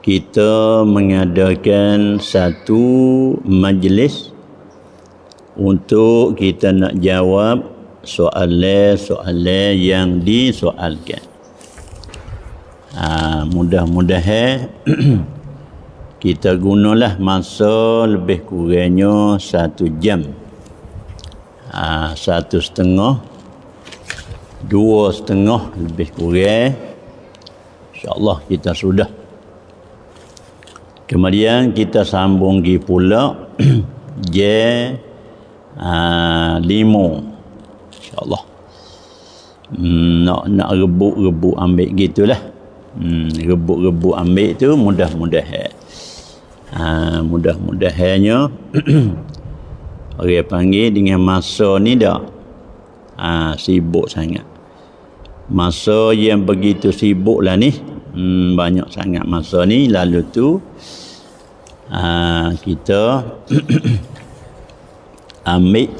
kita mengadakan satu majlis untuk kita nak jawab soalan-soalan yang disoalkan. Mudah-mudahan kita gunalah masa lebih kurangnya 1 jam. 1,5, 2,5 lebih kurang. InsyaAllah kita sudah. Kemudian kita sambung lagi pula J5, InsyaAllah. Nak rebut-rebut ambil gitulah. Rebut-rebut ambil tu mudah-mudahan. Mudah-mudahannya orang panggil dengan masa ni dah sibuk sangat. Masa yang begitu sibuk lah ni, banyak sangat masa ni. Lalu tu kita ambil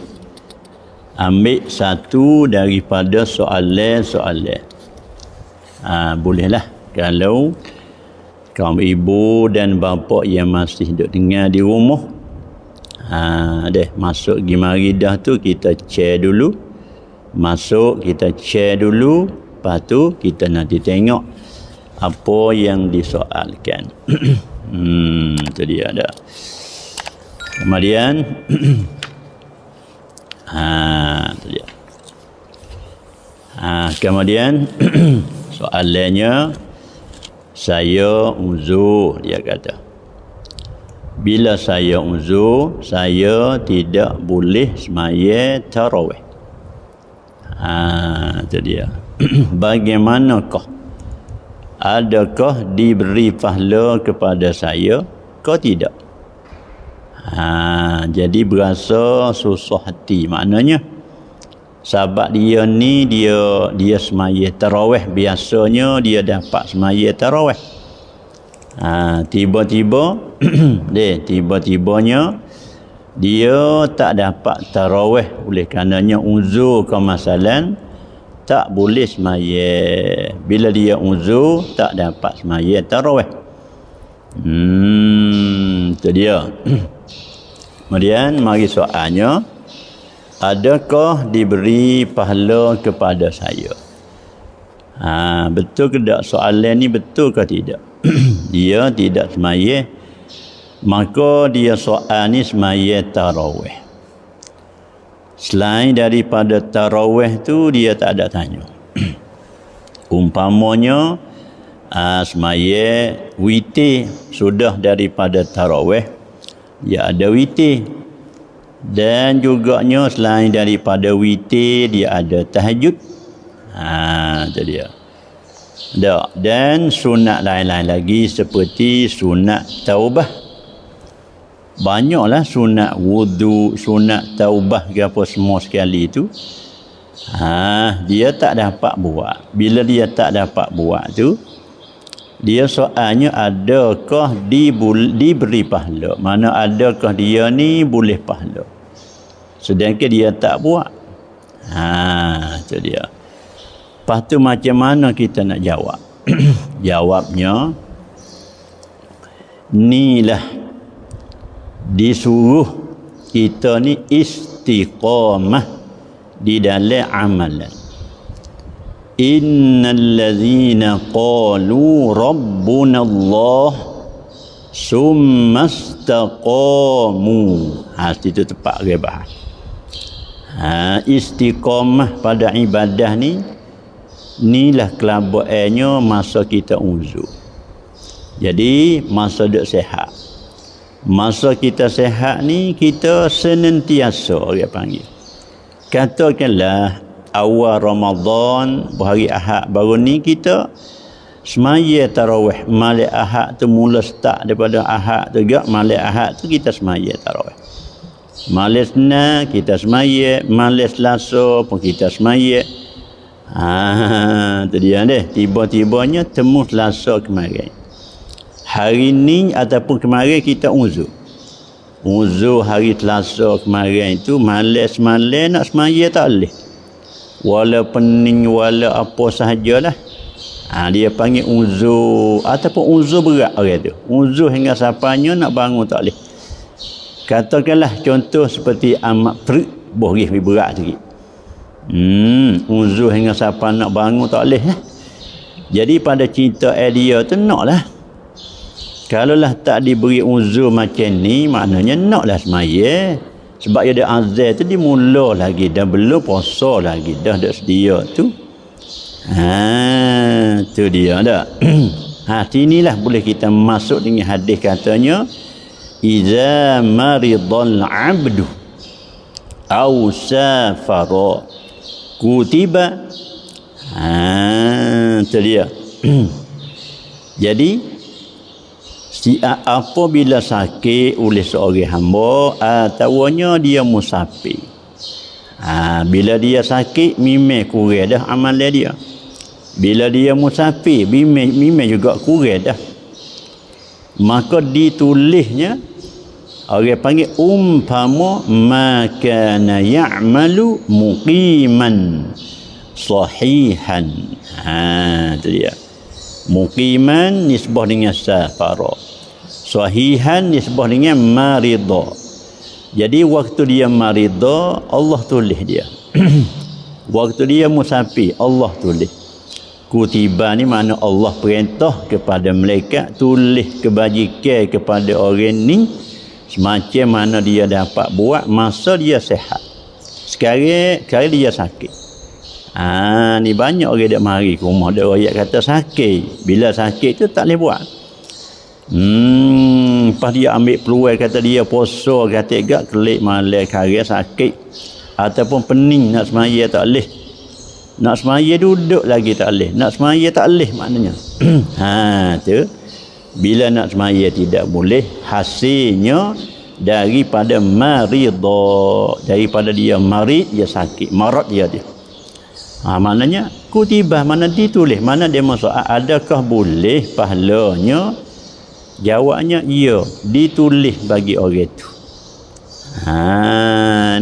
satu daripada soalan-soalan. Bolehlah kalau kaum ibu dan bapa yang masih duduk dengar di rumah, masuk pergi mari dah tu kita share dulu. Masuk kita share dulu, lepas tu kita nanti tengok apa yang disoalkan. Itu dia dah. Kemudian itu dia. Kemudian soalannya, saya uzur, dia kata. Bila saya uzur, saya tidak boleh semaya tarawih. Itu dia. Bagaimanakah? Adakah diberi pahala kepada saya ke tidak? Jadi berasa susah hati. Maknanya sahabat dia ni dia semaya tarawih. Biasanya dia dapat semaya tarawih. Tiba-tibanya dia tak dapat tarawih oleh karenanya uzur ke masalan tak boleh semaya. Bila dia uzur tak dapat semaya tarawih. Itu dia. Kemudian mari soalnya, adakah diberi pahala kepada saya? Betul ke tak soalan ni, betul ke tidak? Dia tidak semaya, maka dia soal ni semaya tarawih. Selain daripada tarawih tu dia tak ada tanya. Umpamanya semaya witir sudah daripada tarawih, dia ada witir. Dan juganya selain daripada witir dia ada tahajud. Itu dia. Dan sunat lain-lain lagi seperti sunat taubah. Banyaklah sunat wudu, sunat taubah ke apa semua sekali tu. Dia tak dapat buat. Bila dia tak dapat buat tu, dia soalnya adakah diberi pahala? Mana adakah dia ni boleh pahala? Sedangkan dia tak buat. Itu dia. Lepas tu macam mana kita nak jawab? Jawabnya, inilah disuruh kita ni istiqamah di dalam amalan. Innal ladzina qalu rabbuna Allah summa istaqamu. Itu tepat ke bahas. Istiqamah pada ibadah ni, inilah kelabuannya masa kita uzur. Jadi masa duk sehat. Masa kita sehat ni kita senantiasa orang panggil. Katakanlah awal Ramadan, hari Ahad baru ni kita semaya tarawih. Malam Ahad tu mula start daripada Ahad tu juga. Malam Ahad tu kita semaya tarawih. Malam Senin kita semaya, malam Selasa pun kita semaya. Tu dia deh. Tiba-tibanya temu Selasa kemarin. Hari ni ataupun kemarin kita uzur. Uzur hari Selasa kemarin itu malam semalam nak semaya tak boleh. Wala pening wala apa sahajalah. Dia panggil uzur ataupun uzur berat orang tu. Uzur hingga sapanya nak bangun tak boleh. Katakanlah contoh seperti amat perik boleh berat sikit. Uzur hingga sapa nak bangun tak boleh lah. Jadi pada cerita dia tu naklah. Kalaulah tak diberi uzur macam ni, maknanya naklah semaya. Sebab dia ada azal tu dia mula lagi dah belum puasa lagi dah sedia tu. Tu dia dah. Sinilah boleh kita masuk dengan hadis katanya iza maridal abdu au safara kutiba. Tu dia. Jadi apabila sakit oleh seorang hamba ataunya dia musafir. Bila dia sakit memang kurang dah amalan dia. Bila dia musafir memang juga kurang dah. Maka ditulisnya orang panggil umpama makana ya'malu muqiman sahihan. Itu dia. Muqiman nisbah dengan safara. Sahihan nisbah dengan marida. Jadi waktu dia marida Allah tulis dia. Waktu dia musafir Allah tulis. Kutiba ni makna Allah perintah kepada malaikat tulis kebajikan kepada orang ni semacam mana dia dapat buat masa dia sihat. Sekarang dia sakit. Ni banyak orang dak mari ke rumah dak royak kata sakit. Bila sakit tu tak boleh buat. Lepas dia ambil peluang kata dia puasa kata gak kelik malam karya sakit ataupun pening nak semaya tak boleh. Nak semaya duduk lagi tak boleh. Nak semaya tak boleh maknanya. Tu bila nak semaya tidak boleh hasilnya daripada maridha, daripada dia marid dia sakit, marad dia. Maknanya kutibah mana ditulis, mana dia masuk adakah boleh pahalanya? Jawabnya ya, ditulis bagi orang itu.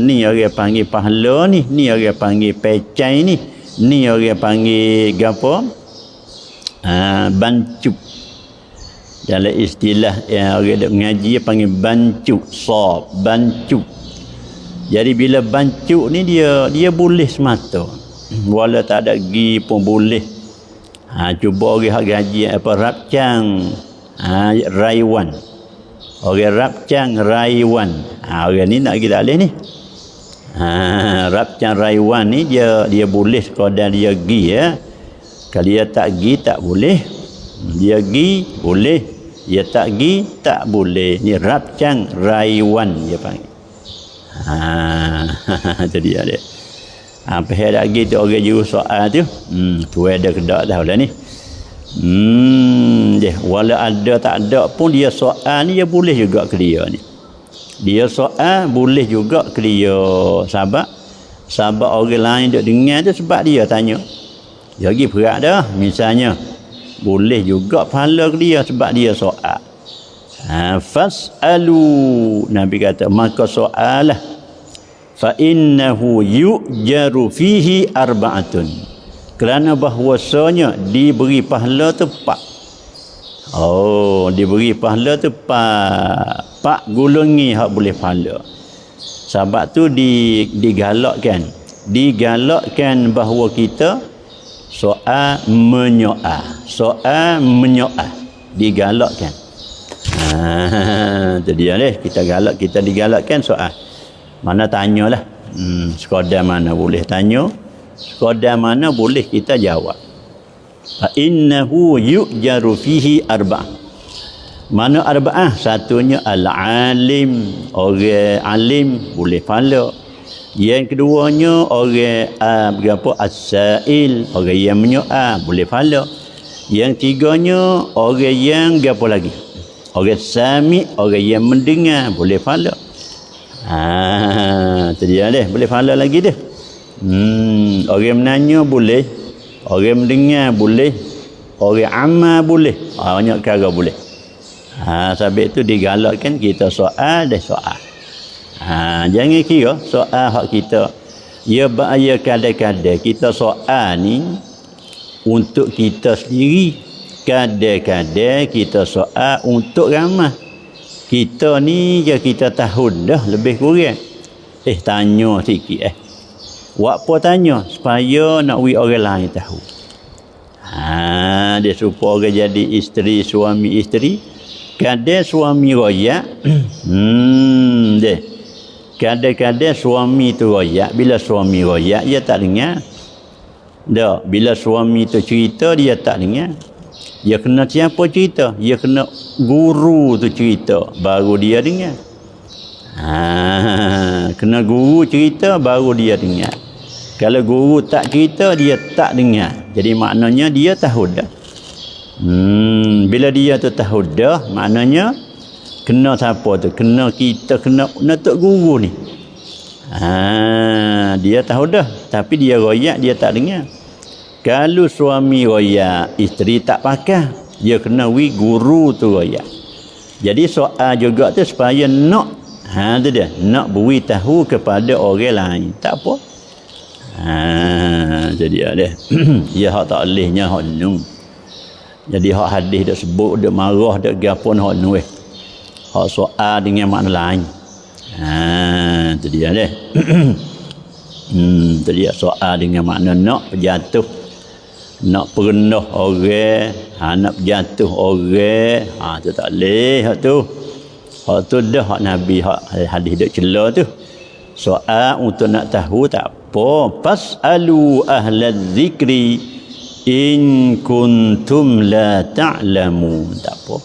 Ni orang panggil pahala ni, ni orang panggil pecai ni orang panggil gapo? Bancup. Dalam istilah yang orang dak mengaji panggil bancup, sab, bancup. Jadi bila bancup ni dia boleh semata. Wala tak ada gi pun boleh. Cuba orang hak gaji apa rapcang. Raiwan. Orang rapcang raiwan. Orang ni nak kita alih ni. Rapcang raiwan ni dia boleh sekadar dia gi ya. Kalau dia tak gi tak boleh. Dia gi boleh. Dia tak gi tak boleh. Ni rapcang raiwan dia panggil. Itu dia dia. Apa lagi tu orang juru soal tu. Tu ada kedak dah lah ni. Wala ada tak ada pun dia soal ni dia boleh juga ke dia ni. Dia soal boleh juga ke dia. Sebab orang lain duk dengar tu sebab dia tanya. Dia lagi berat dah. Misalnya boleh juga pahala ke dia sebab dia soal. Fas'alu. Nabi kata maka soalah. Fa innahu yu'jaru fihi arba'atun. Kerana bahwasanya diberi pahala tu 4. Diberi pahala tu 4 golongi hak boleh pahala. Sebab tu digalakkan bahawa kita soal menyoal digalakkan. Itu dia deh, kita digalakkan soal. Mana tanyalah. Sekadar mana boleh tanya, sekadar mana boleh kita jawab. Fa innahu yu'jaru fihi arba'ah. Mana arba'ah? Satunya al-alim, orang alim boleh pahala. Yang keduanya orang as-sa'il, orang yang menyoal boleh pahala. Yang tiganya orang yang apa lagi? Orang sami, orang yang mendengar boleh pahala. Itu dia deh, boleh pahala lagi deh. Orang menanya boleh, orang mendengar boleh, orang amal boleh. Banyak cara boleh. Sebab itu digalakkan kita soal dah soal. Jangan kira soal hak kita. Ya bahaya kadang-kadang kita soal ni untuk kita sendiri. Kadang-kadang kita soal untuk ramai. Kita ni je kita tahu dah lebih kurang. Tanya sikit Buat apa tanya? Supaya nak orang lain tahu. Dia supaya orang jadi isteri, suami isteri. Kadang suami royak. Deh. Kadang-kadang suami tu royak. Bila suami royak, dia tak dengar. Dah. Bila suami tu cerita, dia tak dengar. Dia kena siapa cerita? Dia kena guru tu cerita. Baru dia dengar. Kena guru cerita, baru dia dengar. Kalau guru tak cerita, dia tak dengar. Jadi maknanya dia tahu dah. Bila dia tu tahu dah, maknanya kena siapa tu? Kena kita, kena tok guru ni. Dia tahu dah, tapi dia royak, dia tak dengar. Kalau suami royak, isteri tak pakai, dia kena guru tu royak. Jadi soal juga tu supaya nak tu dia, nak beri tahu kepada orang lain. Tak apa. Jadi ada. Ya hak tak lehnya hak nu. Jadi hak hadis dak sebut, dak marah, dak gapo hak nu hak soal dengan makna lain. Tu dia deh. Tu dia soal dengan makna nak jatuh, nak perendah orang, nak jatuh orang, tu tak leh hak tu. Hak tu dah hak Nabi, hak hadis dak cela tu. Soal untuk nak tahu tak apa. Fas'alu ahlaz zikri in kuntum la ta'lamun. Tak apa.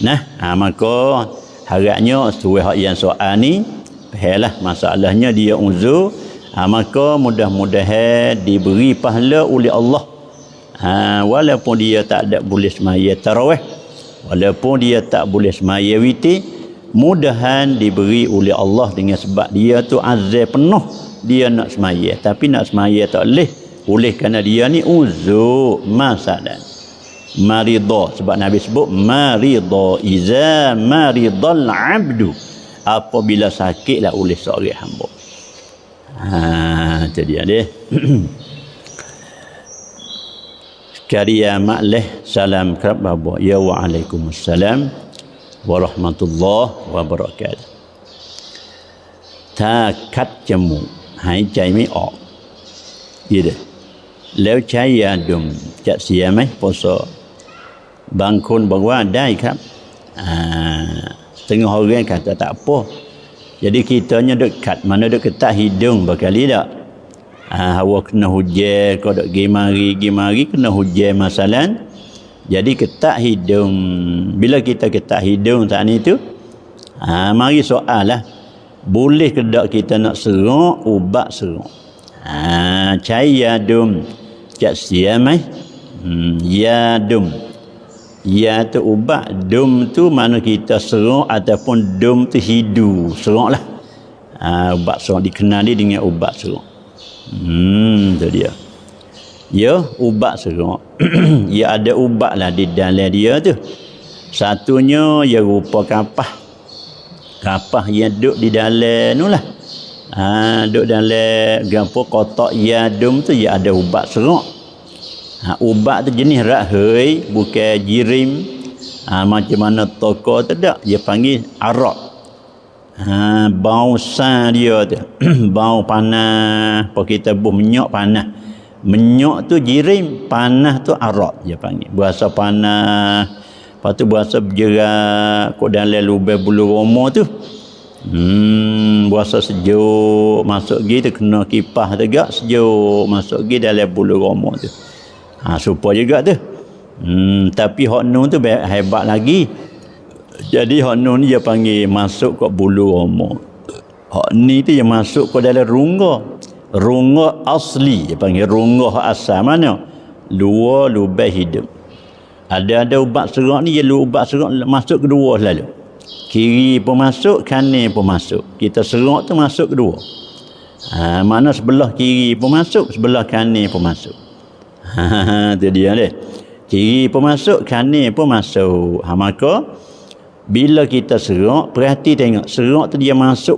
Nah, maka harapnya sesuai hak yang soal ni, fahamlah masalahnya dia uzur. Maka mudah-mudahan diberi pahala oleh Allah. Walaupun dia tak ada boleh semaya tarawih, walaupun dia tak boleh semaya witir, mudahan diberi oleh Allah dengan sebab dia tu azal penuh dia nak semaya, tapi nak semaya tak boleh. Oleh kerana dia ni uzur masalah maridah. Sebab Nabi sebut maridah, iza maridal abdu, apabila sakitlah oleh seorang hamba. Itu dia deh. Karia makleh salam kerap babo. Ya wa alaikumussalam warahmatullahi wabarakatuh. ถ้าคัดจมูกหายใจไม่ออกนี่เด้อแล้วใช้ยาดมจะเสียไหมพศบางคนบอกว่าได้ครับsetengah orang kata tak apa. Jadi kitanya dekat mana dekat hidung berkali dak. Awak kena hujan, kau dak gi mari kena hujan masalan. Jadi ketak hidung. Bila kita ketak hidung saat ni tu, mari soal lah. Boleh ke tak kita nak serok ubat serok? Cai yadum. Cak siam yadum. Ya tu ubat, dum tu mana kita serok ataupun dum tu hidu. Serok lah. Ubat serok dikenali dengan ubat serok. Tu dia. Ya, ubat serok. Ya ada ubat lah di dalam dia tu. Satunya ya rupa kapah. Kapah yang duduk di dalam tu lah. Duduk dalam gapo kotak yadum tu ya ada ubat serok. Ubat tu jenis rahai, bukan jirim. Macam mana toko tu tak, dia panggil arak. Bau sah dia tu. Bau panas. Apa kita buh minyak panas. Minyak tu jirim, panas tu arak dia panggil. Berasa panas. Lepas tu berasa bergerak kok dalam lubang bulu roma tu. Berasa sejuk. Masuk pergi tu kena kipas tegak sejuk. Masuk pergi dalam bulu roma tu. Supaya juga tu. Tapi hak nun tu hebat lagi. Jadi hak nun ni dia panggil masuk kat bulu roma. Hak ni tu dia masuk ke dalam rongga. Rongga asli. Dia panggil rongga asal mana? Luar lubang hidup. Ada ubat serok ni, dia ubat serok masuk kedua selalu. Kiri pun masuk, kanan pun masuk. Kita serok tu masuk kedua. Mana sebelah kiri pun masuk, sebelah kanan pun masuk. Tu dia deh. Kiri pun masuk, kanan pun masuk. Maka bila kita serok, perhati tengok. Serok tu dia masuk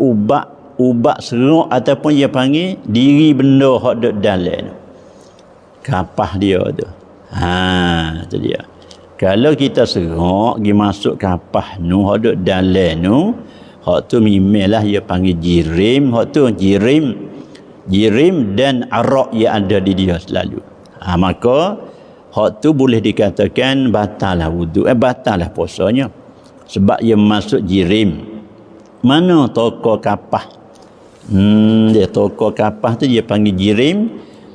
ubat serok ataupun dia panggil diri benda hak duk dalam. kapah dia tu. Tu dia. Kalau kita serok pergi masuk kapah nu, hak duk dalam nu, hak tu mimelah dia panggil jirim, hak tu jirim dan arak yang ada di dia selalu. Maka hak tu boleh dikatakan batal lah wudu, batal lah puasanya. Sebab dia masuk jirim. Mana toko kapah? Dia toko kapah tu dia panggil jirim.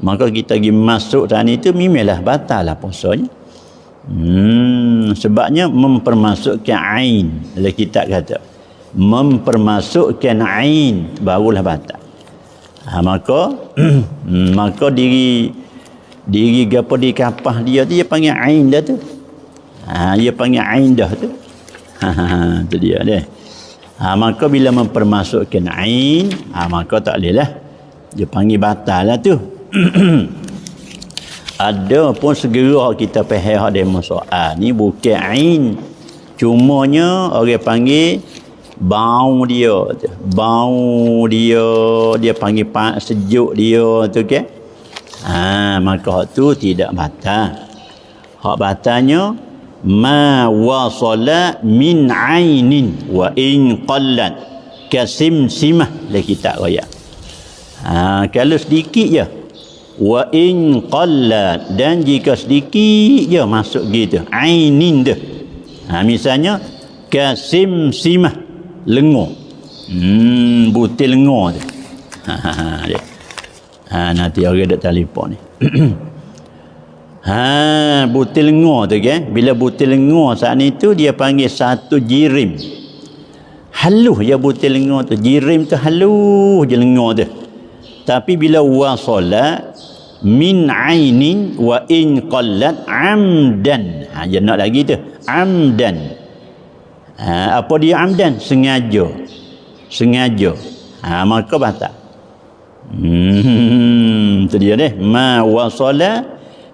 Maka kita pergi masuk sana itu mimelah batal lah puasanya. Sebabnya mempermasukkan ain. Dalam kitab kata mempermasukkan ain barulah batal. Maka diri gapo di kapah dia tu dia panggil ain dah tu. Dia panggil ain dah tu. Tu dia deh. Maka bila mempermasukkan ain, maka tak boleh lah. Dia panggil batal lah tu. Ada pun segera kita faham hak demo soal ni bukan ain. Cumanya orang panggil bau dia tu. Bau dia panggil sejuk dia tu ke. Maka hak tu tidak batal. Hak batalnya ma wasala min ainin wa in qallat kasimsimah la kita royak. Kalau sedikit je wa in qallat, dan jika sedikit je masuk gitu ainin tu. Misalnya kasimsimah, lengur. Butir lengur tu. Nanti orang dak telefon ni. Butir lengur tu kan. Bila butir lengur saat ni tu dia panggil satu jirim. Halus je butir lengur tu. Jirim tu halus je lengur tu. Tapi bila wasala min ainin wa in qallat amdan. Dia nak lagi tu. Amdan. Apa dia amdan? Sengaja. Maka batal. Tu dia deh. Ma wasala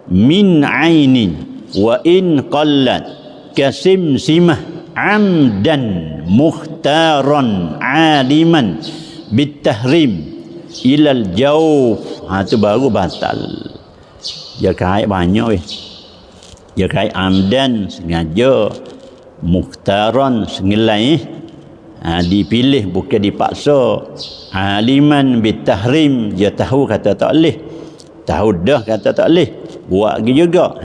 min ainin wa in qallat kasimsimah amdan mukhtaran aliman bitahrim ilal jawf. Tu baru batal. Dia kait banyak dia kait amdan sengaja, mukhtaran sengelai, dipilih bukan dipaksa, aliman bitahrim dia tahu kata tak boleh, tahu dah kata tak boleh, buat juga.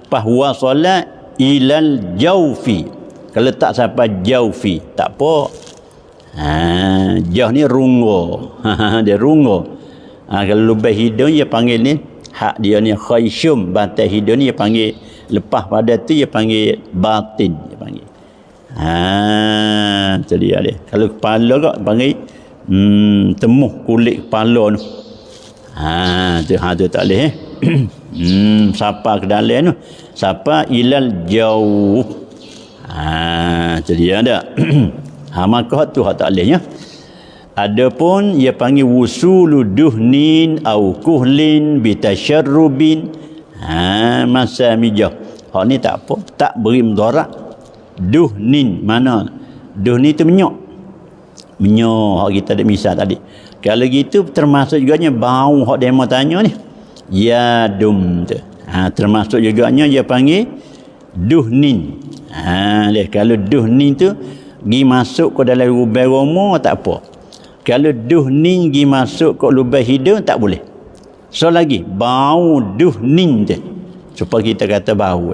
Pas wasala ilal jawfi. Kalau tak sampai jawfi tak apa. Jauh ni rungo. Dia rungo. Kalau lubang hidung dia panggil ni, hak dia ni khayshum, batai hidung ni dia panggil, lepas pada tu dia panggil batin, dia panggil. Tu dia. Kalau kepala kok panggil temuh kulit kepala tu. Tu tak boleh. Sapa ke dalam tu, sapa ilal jauh. Tu dia dak. Maka tu hak tak bolehnya. Adapun ia panggil wusulu duhnin au kuhlin bitasharrubin, masa mijah. Hak ni tak apa, tak beri mudarat. Duhnin mana? Duhnin tu minyak. Minyak hak kita ada misal tadi. Kalau gitu termasuk juganya bau hak demo tanya ni. Yadum tu. Termasuk juganya dia panggil duhnin. Kalau duhnin tu pergi masuk ke dalam lubang rumah tak apa. Kalau duhnin pergi masuk ke lubang hidung tak boleh. So lagi bau duhnin tu. Supaya kita kata bau.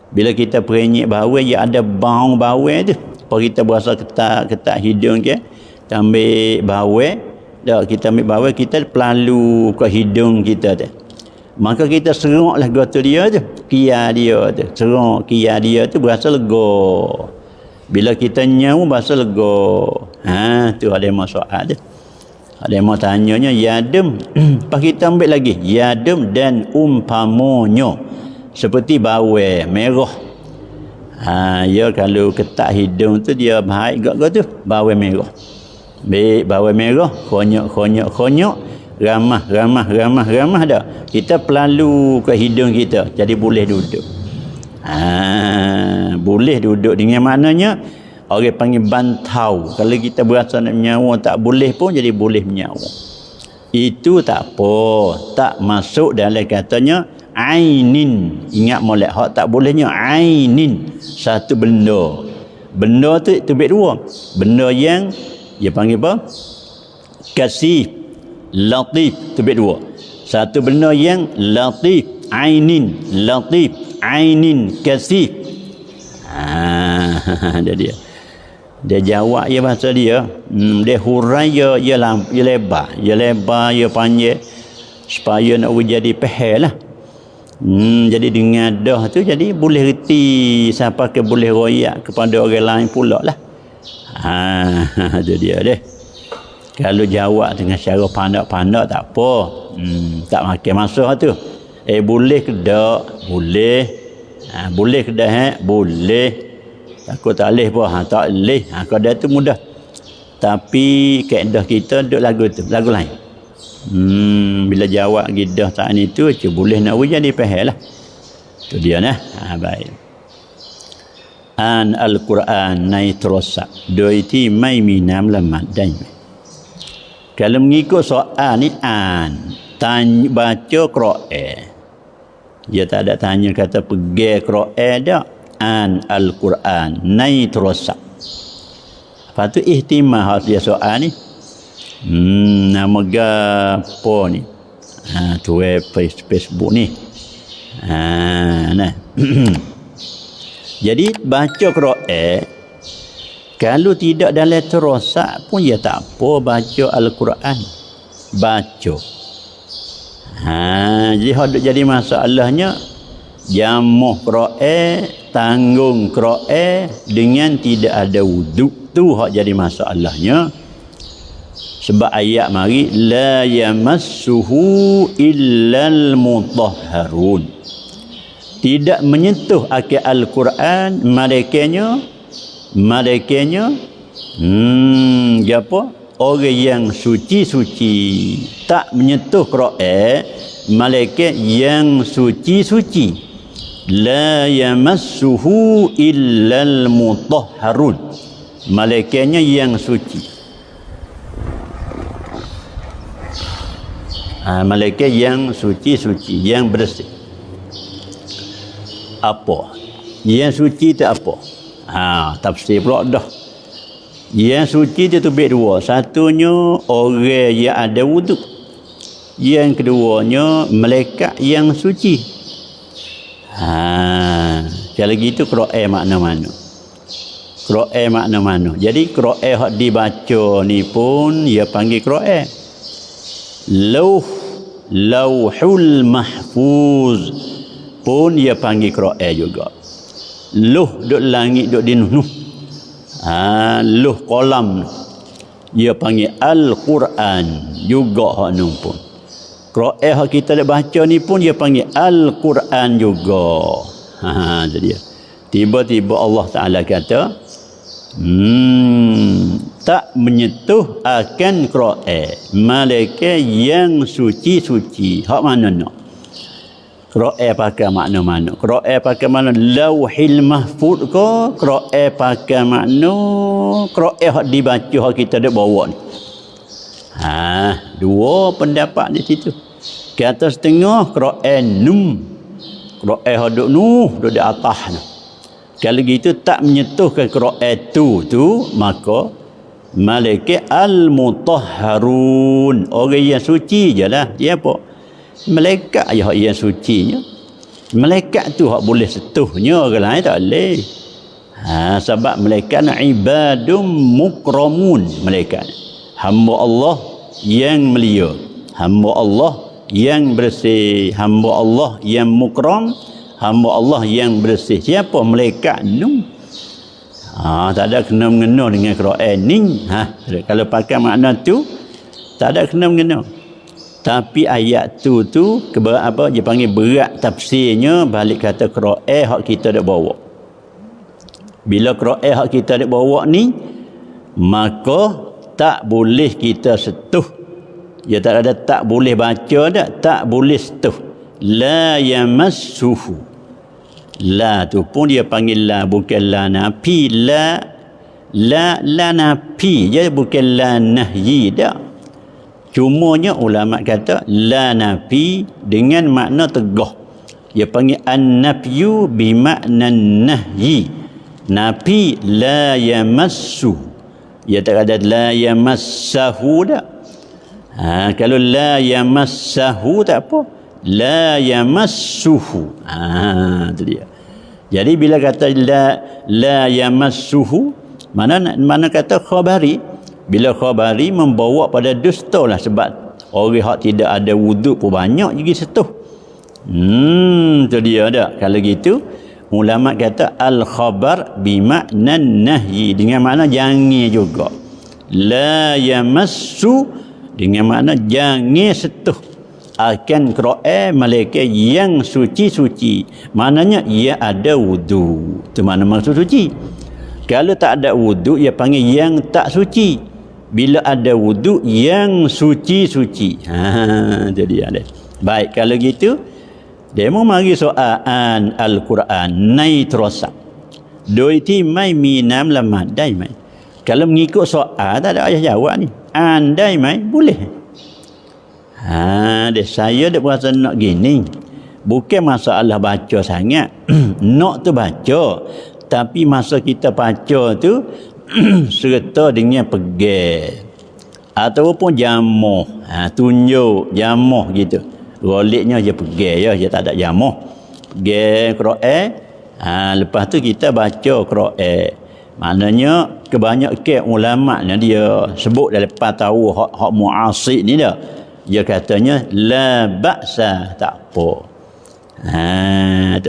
Bila kita perenyek bau dia ada bau tu. Supaya kita berasa ketak hidung ke, kita ambil bau, kita ambil bau, kita pelalu ke hidung kita tu. Maka kita seroklah goto dia tu, kia dia tu. Serok kia dia tu berasa lega. Bila kita nyau berasa lega. Tu ada masalah tu. Ada yang tanyanya yadum. Pas kita ambil lagi yadum dan umpamanya seperti bawang merah. Ya kalau ketak hidung tu dia baik gak tu bawang merah. Baik bawang merah, khonyok, ramah dah. Kita pelalu ke hidung kita jadi boleh duduk. Boleh duduk dengan maknanya orang panggil bantau. Kalau kita berasa nak menyawa tak boleh pun jadi boleh menyawa. Itu tak apa, tak masuk dalam katanya ainin. Ingat molek hak tak bolehnya ainin, satu benda. Benda tu tubik dua. Benda yang dia panggil apa? Kasif, latif, tubik dua. Satu benda yang latif, ainin, latif, ainin, kasif. Ada dia. Dia jawab ya bahasa dia. Dia hurai ya lebar, ya panjang supaya nak jadi pahal lah. Jadi dengan dah tu jadi boleh reti siapa ke boleh royak kepada orang lain pula lah. Itu dia deh. Kalau jawab dengan cara pandak-pandak tak apa. Tak makan masa tu. Boleh ke tak? Boleh. Boleh ke tak? Boleh. Takut tak boleh pun. Tak boleh. Kalau dia tu mudah. Tapi kaedah kita duduk lagu lain. Bila jawab gidah tak ni tu boleh nak jadi pahal lah. Tu dia nah. Baik. An al-Quran nai terosak. Doiti mai minam lamad daim. Kalau mengikut soal ni tanya baca Quran. Dia tak ada tanya kata pergi Quran dak. An al-Quran nai terosak. Lepas tu ihtimah hak dia soal ni. Nama apa ni? Tu Facebook ni. Nah. Jadi baca Quran kalau tidak dalam terosak pun ya tak apa baca Al-Quran. Baca. Jadi hendak jadi masalahnya jamuh Quran, tanggung Quran dengan tidak ada wuduk. Tu hak jadi masalahnya. Sebab ayat mari la yamassuhu illal mutahharun. Tidak menyentuh akal Al-Quran malaikannya apa? Orang yang suci-suci. Tak menyentuh Quran malaikat yang suci-suci. La yamassuhu illal mutahharun. Malaikatnya yang suci. Malaikat yang suci-suci, yang bersih. Apa? Yang suci itu apa? Tafsir pula dah. Yang suci itu tubik dua. Satunya orang yang ada wuduk. Yang keduanya malaikat yang suci. Kalau gitu Quran makna-mana. Quran makna-mana. Jadi Quran yang dibaca ni pun dia panggil Quran. Lauhul mahfuz pun dia panggil Quran juga. Luh duk langit duk di nuh. Luh kolam dia panggil Al-Quran juga hak nu pun. Quran hak kita dak baca ni pun dia panggil Al-Quran juga. Jadi tiba-tiba Allah Taala kata tak menyentuh akan Quran malaikat yang suci-suci. Hak mana nak? Quran pakai makna mana? Quran pakai makna lauhil mahfuz ke? Quran pakai makna Quran hak dibaca hak kita dak bawa ni. Dua pendapat di situ. Kata setengah Quran Quran hak duk duk di atas ni. Kalau gitu tak menyentuhkan Quran tu maka malaikat al-mutahharun, orang yang suci je lah. Dia apa? Malaikat je yang sucinya. Malaikat tu hak boleh sentuhnya, orang lain tak boleh. Sebab malaikat ibadum mukramun. Malaikat hamba Allah yang mulia, hamba Allah yang bersih, hamba Allah yang mukram, hamba Allah yang bersih. Siapa malaikat nu? Tak ada kena-mengena dengan Quran ni. Kalau pakai makna tu tak ada kena-mengena. Tapi ayat tu apa dia panggil berat tafsirnya balik kata Quran hak kita dak bawa. Bila Quran hak kita dak bawa ni maka tak boleh kita sentuh. Ya tak boleh baca tak boleh sentuh. La yamassuhu. La tu pun dia panggil la, bukan la nafi. La nafi je, bukan la nahyi dah. Cumanya ulama kata la nafi dengan makna tegah. Dia panggil an-nafyu bimakna nahyi. Nafi la yamassu. Dia tak ada la yamassahu tak. Kalau la yamassahu tak apa. La yamassuhu. Itu dia. Jadi bila kata la yamassuhu, mana kata khabari. Bila khabari membawa pada dusta lah, sebab orang yang tidak ada wuduk pun banyak juga setuh. Itu dia dah. Kalau gitu ulama kata al-khabar bimakna nahyi, dengan makna jangan juga. La yamassu dengan makna jangan setuh akan Quran malaikat yang suci-suci. Maknanya ia ada wudu. Itu mana maksud suci. Kalau tak ada wudu, ia panggil yang tak suci. Bila ada wudu, yang suci-suci. Jadi ada. Baik, kalau gitu dia mau mari soalan Al-Quran nai terosak. Doi ti mai minam lamad dai mai. Kalau mengikut soal tak ada ayah jawab ni. Andai mai boleh. Saya dah berasa nak gini. Bukan masalah baca sangat. Nak tu baca. Tapi masa kita baca tu serta dengan pegang ataupun jamuh. Tunjuk jamuh gitu. Roliknya je pegang ya, dia tak ada jamuh. Pegang Quran. Lepas tu kita baca Quran. Maknanya kebanyakan ulama ni dia sebut dah lepas tahu hak muasir ni dah. Dia katanya la ba'sa, tak apa.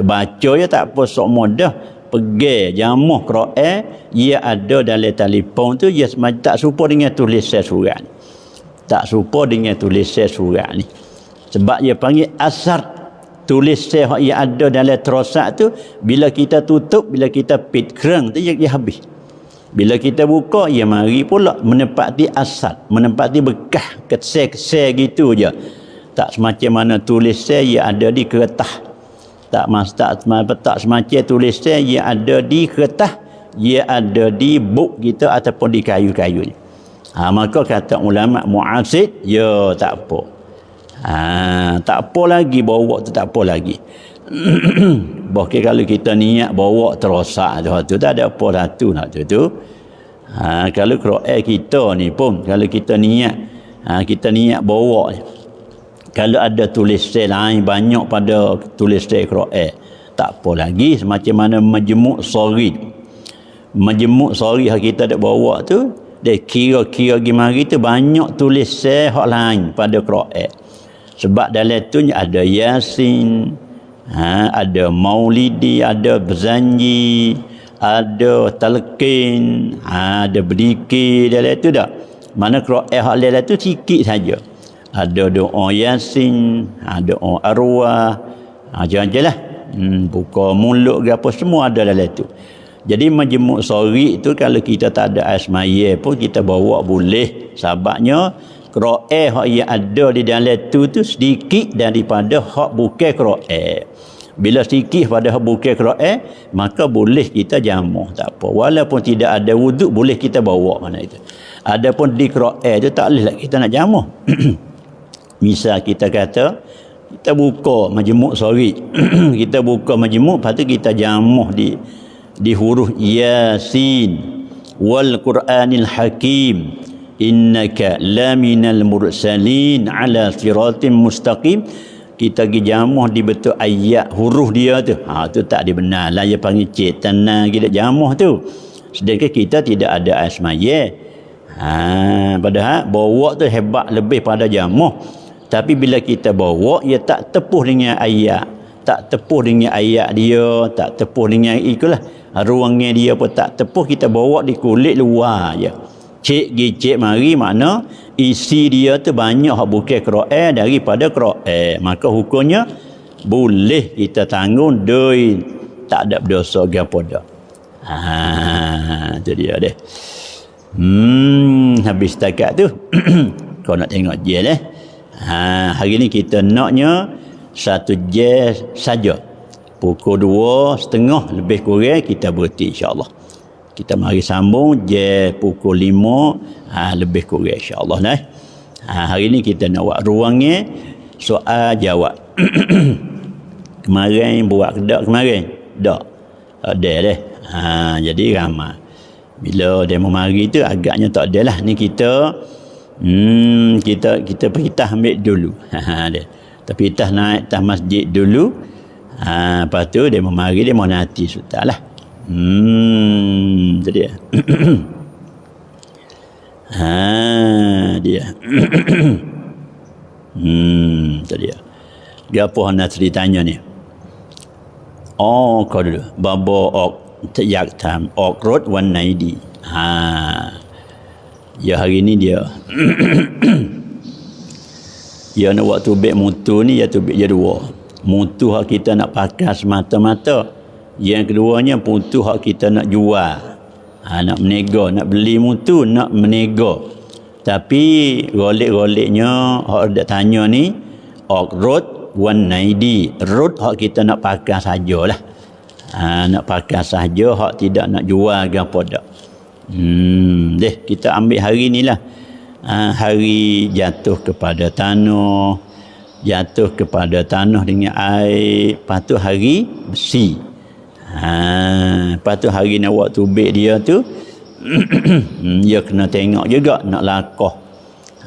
Baca je tak apa, sok mudah. Pegang jamuh Quran, ia ada dalam telefon tu, dia tak serupa dengan tulisan surat. Tak serupa dengan tulisan surat ni. Sebab dia panggil asar. Tulisan yang ada dalam terosak tu, bila kita tutup, bila kita pit kerang tu, dia habis. Bila kita buka, ia mari pula menempati asar, menempati bekas, kesel-kesel gitu je. Tak semacam mana tulisan yang ada di kertas. Tak semacam tulisan yang ada di kertas, yang ada di buk kita ataupun di kayu-kayu. Maka kata ulama mu'asid, ya tak apa. Tak apa lagi bawa tu, tak apa lagi. Bahkan kalau kita niat bawa terosak tu tak ada apa satu nak tu. Kalau Quran kita ni pun kalau kita niat bawa, kalau ada tulisan lain banyak pada tulisan Quran, tak apa lagi. Semacam mana majmuk sorry yang kita ada bawa tu, dia kira-kira gimana tu banyak tulisan hak lain pada Quran. Sebab dalam tu ada Yasin, ada Maulidi, ada Berzanji, ada Talqin, ada Berdikir dalam tu dah. Mana Quran hak dalam tu sikit saja. Ada doa Yasin, ada doa arwah, macam-macam lah. Buka mulut ke apa, semua ada dalam tu. Jadi majmuk sorry tu kalau kita tak ada asmaya pun kita bawa boleh. Sebabnya Quran hak yang ada di dalam tu sedikit daripada hak bukan Quran. Bila sedikit pada hak bukan Quran, maka boleh kita jamuh, tak apa. Walaupun tidak ada wuduk, boleh kita bawa mana itu. Adapun di Quran tu tak boleh lah kita nak jamuh. Misal kita kata kita buka majmuk sorry. Kita buka majmuk, lepas tu kita jamuh di huruf Yasin wal Qur'anil Hakim innaka laminal mursalin ala siratim mustaqim. Kita pergi jamuh di betul ayat huruf dia tu. Tu tak dibenar lah, dia panggil cetana kita jamuh tu. Sedangkan kita tidak ada asmaya. Padahal bawa tu hebat lebih pada jamuh. Tapi bila kita bawa, ia tak tepuh dengan ayat. Tak tepuh dengan ayat dia, tak tepuh dengan itulah. Ruangnya dia pun tak tepuh, kita bawa di kulit luar je. Cek mari makna isi dia tu banyak hak bukan Quran daripada Quran. Maka hukumnya boleh kita tanggung doi tak ada berdosa ke apa dah. Itu dia deh. Habis setakat tu. Kau nak tengok je deh. Hari ni kita naknya 1 jam saja. Pukul 2:30 lebih kurang kita berhenti insya-Allah. Kita mari sambung je pukul 5 lebih kurang insya-Allah nah. Hari ni kita nak buat ruangnya soal jawab. Kemarin buat ke tak kemarin? Tak. Ada deh. Jadi ramai. Bila demo mari tu agaknya tak ada lah. Ni kita kita perintah ambil dulu. Tapi kita naik atas masjid dulu. Lepas tu demo mari dia mau nanti sudah lah. Jadi dia. Tadi dia. Gapo nak ceritanya ni? Kau dulu. Babo ok yak tam ok rot 190. Ya hari ni dia. Ya nak buat tubik mutu ni, ya tubik je dua. Mutu hak kita nak pakai semata-mata. Yang keduanya mutu hak kita nak jual. Nak menego, nak beli mutu, nak menego. Tapi golek-goleknya hak ada tanya ni ok rot 190. Rot hak kita nak pakai sajalah. Nak pakai saja, hak tidak nak jual ke apa dak. Kita ambil hari ni lah. Hari jatuh kepada tanah, jatuh kepada tanah dengan air. Lepas tu hari besi. Lepas tu hari nak buat tubik dia tu dia kena tengok juga nak lakoh.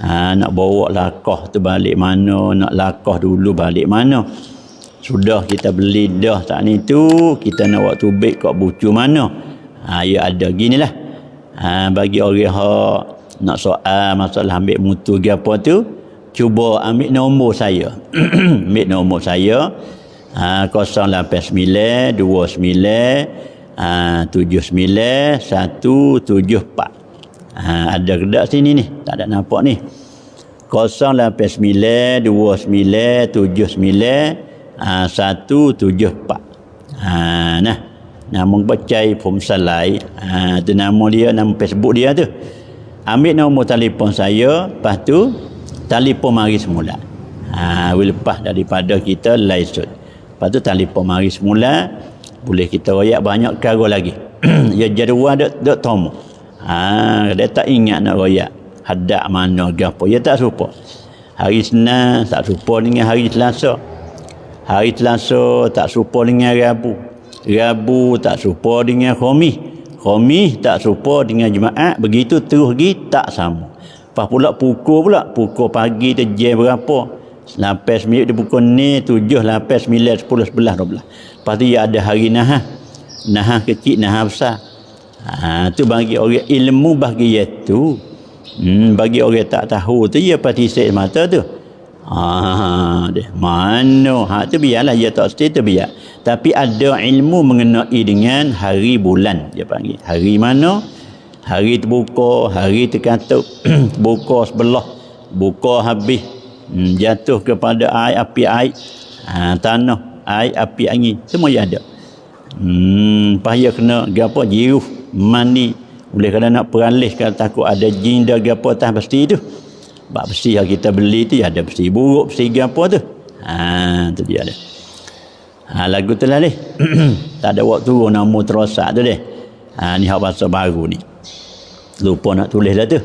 Nak bawa lakoh tu balik mana, nak lakoh dulu balik mana. Sudah kita beli dah saat ni tu, kita nak buat tubik kat bucu mana. Ya ada ginilah. Bagi orang yang nak soal masalah ambil mutu ke apa tu, cuba ambil nombor saya. Ambil nombor saya 089 29 79 174. Ada kedak sini ni, tak ada nampak ni. 089 29 79 174. Nah, nama Bacai Pom Salai. Tu nama dia, nama Facebook dia tu. Ambil nombor telefon saya, lepas tu telefon mari semula. Lepas daripada kita laisut. Lepas tu telefon mari semula, boleh kita royak banyak kara lagi. Ya jadual dok tomo. Dia tak ingat nak royak hadap mana gapo. Ya tak serupa. Hari Senin tak serupa dengan hari Selasa. Hari Selasa tak serupa dengan Rabu. Rabu tak serupa dengan Khamis. Khamis tak serupa dengan Jumaat. Begitu terus lagi tak sama. Lepas pula pukul pagi tu jam berapa? 8 minit dia pukul ni 7, 8, 9, 10, 11, 12. Lepas tu ada hari Nahas. Nahas kecil, Nahas besar. Tu bagi orang ilmu bagi itu. Bagi orang tak tahu tu dia pasti set mata tu. Mana tu biarlah dia tak stay tu biar. Tapi ada ilmu mengenai dengan hari bulan dia panggil. Hari mana? Hari terbuka, hari terkatup, buka sebelah, buka habis, jatuh kepada air, api air, tanah, air, api angin, semua yang ada. Payah kena gapo jiruh mani. Boleh kena nak peralih kalau takut ada jin dah gapo atas besi tu. Bak besi yang kita beli tu ada besi buruk, besi gapo tu. Tu dia dah. Lagu tu lah deh. Tak ada waktu nama terosak tu deh. Ni hak bahasa baru ni. Lupa nak tulis dah tu.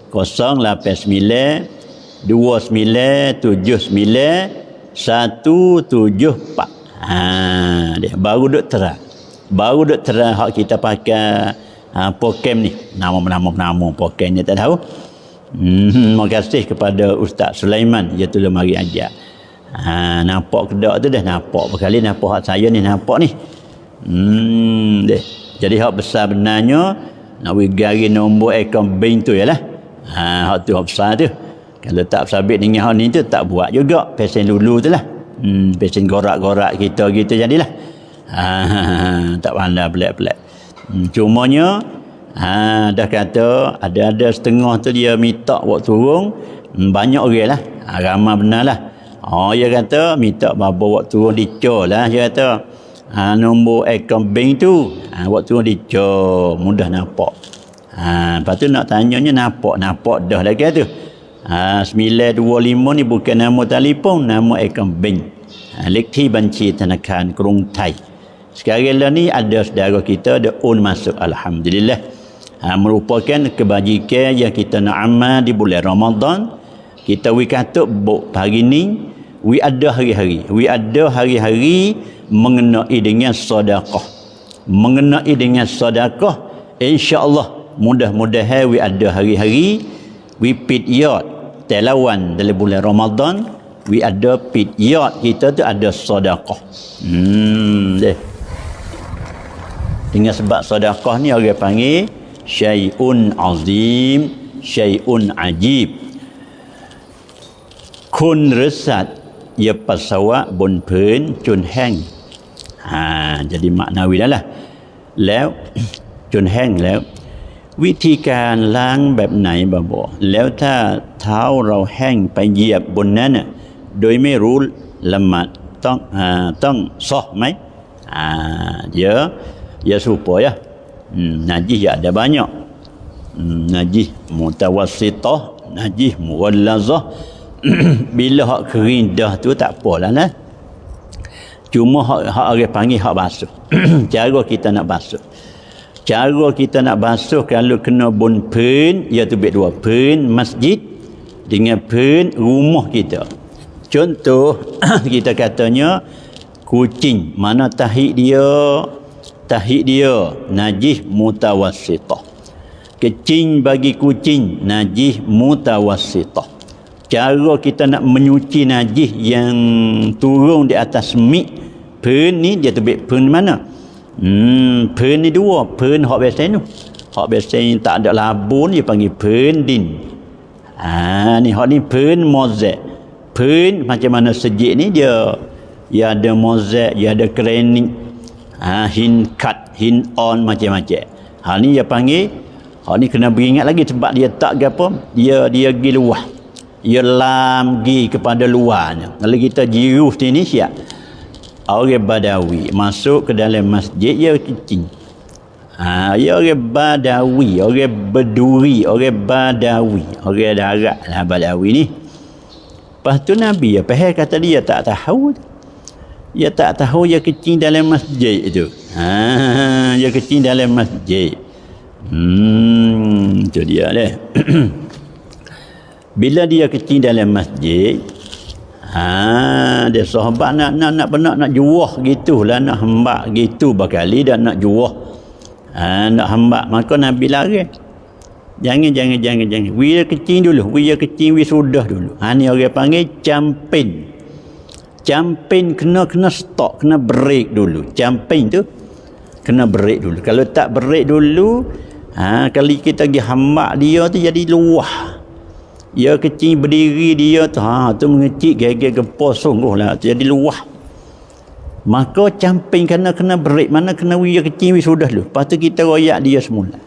089 29 79 174. Dia baru duk terang. Baru duk terang hak kita pakai Pokem ni. Nama Pokem ni tak tahu. Terima kasih kepada Ustaz Sulaiman dia tolong mari ajar. Nampak kedak tu dah nampak berkali nampak hak saya ni nampak ni. Deh. Jadi hak besar benarnya nak bagi garis nombor akaun bank tu ialah. Hak tu hak besar tu. Kalau tak sabit dengan hak ni tu tak buat juga. Pesen dulu tu lah. Pesen gorak-gorak kita gitu jadilah. Tak pandai pelik-pelik. Cumanya dah kata ada setengah tu dia minta buat turun. Banyak orang lah. Ramai benar lah. Dia kata minta bapa buat turun dicor lah. Dia kata nombor akaun bank tu buat turun dicor. Mudah nampak. Lepas tu nak tanyanya nampak dah lagi tu. 925 ni bukan nama telefon, nama akaun bank. Lekti banci Thanakan Krung Thai. Sekarang lah ni ada saudara kita ada masuk, alhamdulillah. Merupakan kebajikan yang kita nak amal di bulan Ramadan. Kita wi kata hari ni wi ada hari-hari. Wi ada hari-hari mengenai dengan sedekah. Mengenai dengan sedekah, insya-Allah mudah-mudahan wi ada hari-hari wi pidyat telawan dalam bulan Ramadan, wi ada pidyat kita tu ada sedekah. Deh. Dengan sebab sedekah ni orang panggil syai'un azim, syai'un ajib. Kun resat ia pasawak bun pen chun hang. Jadi maknawi dah lah.แล้วจนแห้งแล้ววิธีการล้างแบบไหนบ่บอกแล้วถ้าเท้าเราแห้งไปเหยียบบนนั้นน่ะโดยไม่รู้ละหมาดต้องซอไหมya supaya najis ya ada banyak. Najis mutawassithah, najis mughallazah. Bila hak kering dah tu tak apalah nah. Cuma hak orang panggil hak basuh. Cara kita nak basuh. Cara kita nak basuh kalau kena bun pen, iaitu dua pen masjid dengan pen rumah kita. Contoh kita katanya kucing, mana tahi dia najis mutawassithah. Kecing bagi kucing najis mutawassithah. Cara kita nak menyuci najis yang turun di atas mik pen ni dia tebik pen mana? Pen ni dua, pen hak biasa ni. Hak biasa ni tak ada labun dia panggil pen din. Ni hak ni pen mozaik. Pen macam mana sejik ni dia ada mozaik, dia ada krenik. Hin cut, hin on macam-macam. Hal ni dia panggil, hak ni kena beringat lagi sebab dia tak apa, dia pergi luar. Ia lam pergi kepada luarnya. Kalau kita jiruh sini siap. Orang Badawi masuk ke dalam masjid, ia kecing. Ia orang Badawi, orang Beduri, orang Badawi, orang darat lah Badawi ni. Lepas tu Nabi apa kata dia tak tahu. Dia tak tahu dia kecing dalam masjid itu. Dia kecing dalam masjid. Itu dia deh. Bila dia kecil dalam masjid, dia sahabat nak juah gitulah, nak hembak gitu bakali dan nak juah. Nak hembak, maka Nabi lari. Jangan. Wi kecil dulu, wi sudah dulu. Ni orang panggil campin. Campin kena stop, kena break dulu. Campin tu kena break dulu. Kalau tak break dulu, kali kita pergi hembak dia tu jadi luah. Dia kecil berdiri dia tu tu mengecik gaya-gaya gempur sungguh lah, jadi luah. Maka camping kena break, mana kena dia kecil sudah dulu. Lepas tu kita royak dia semula.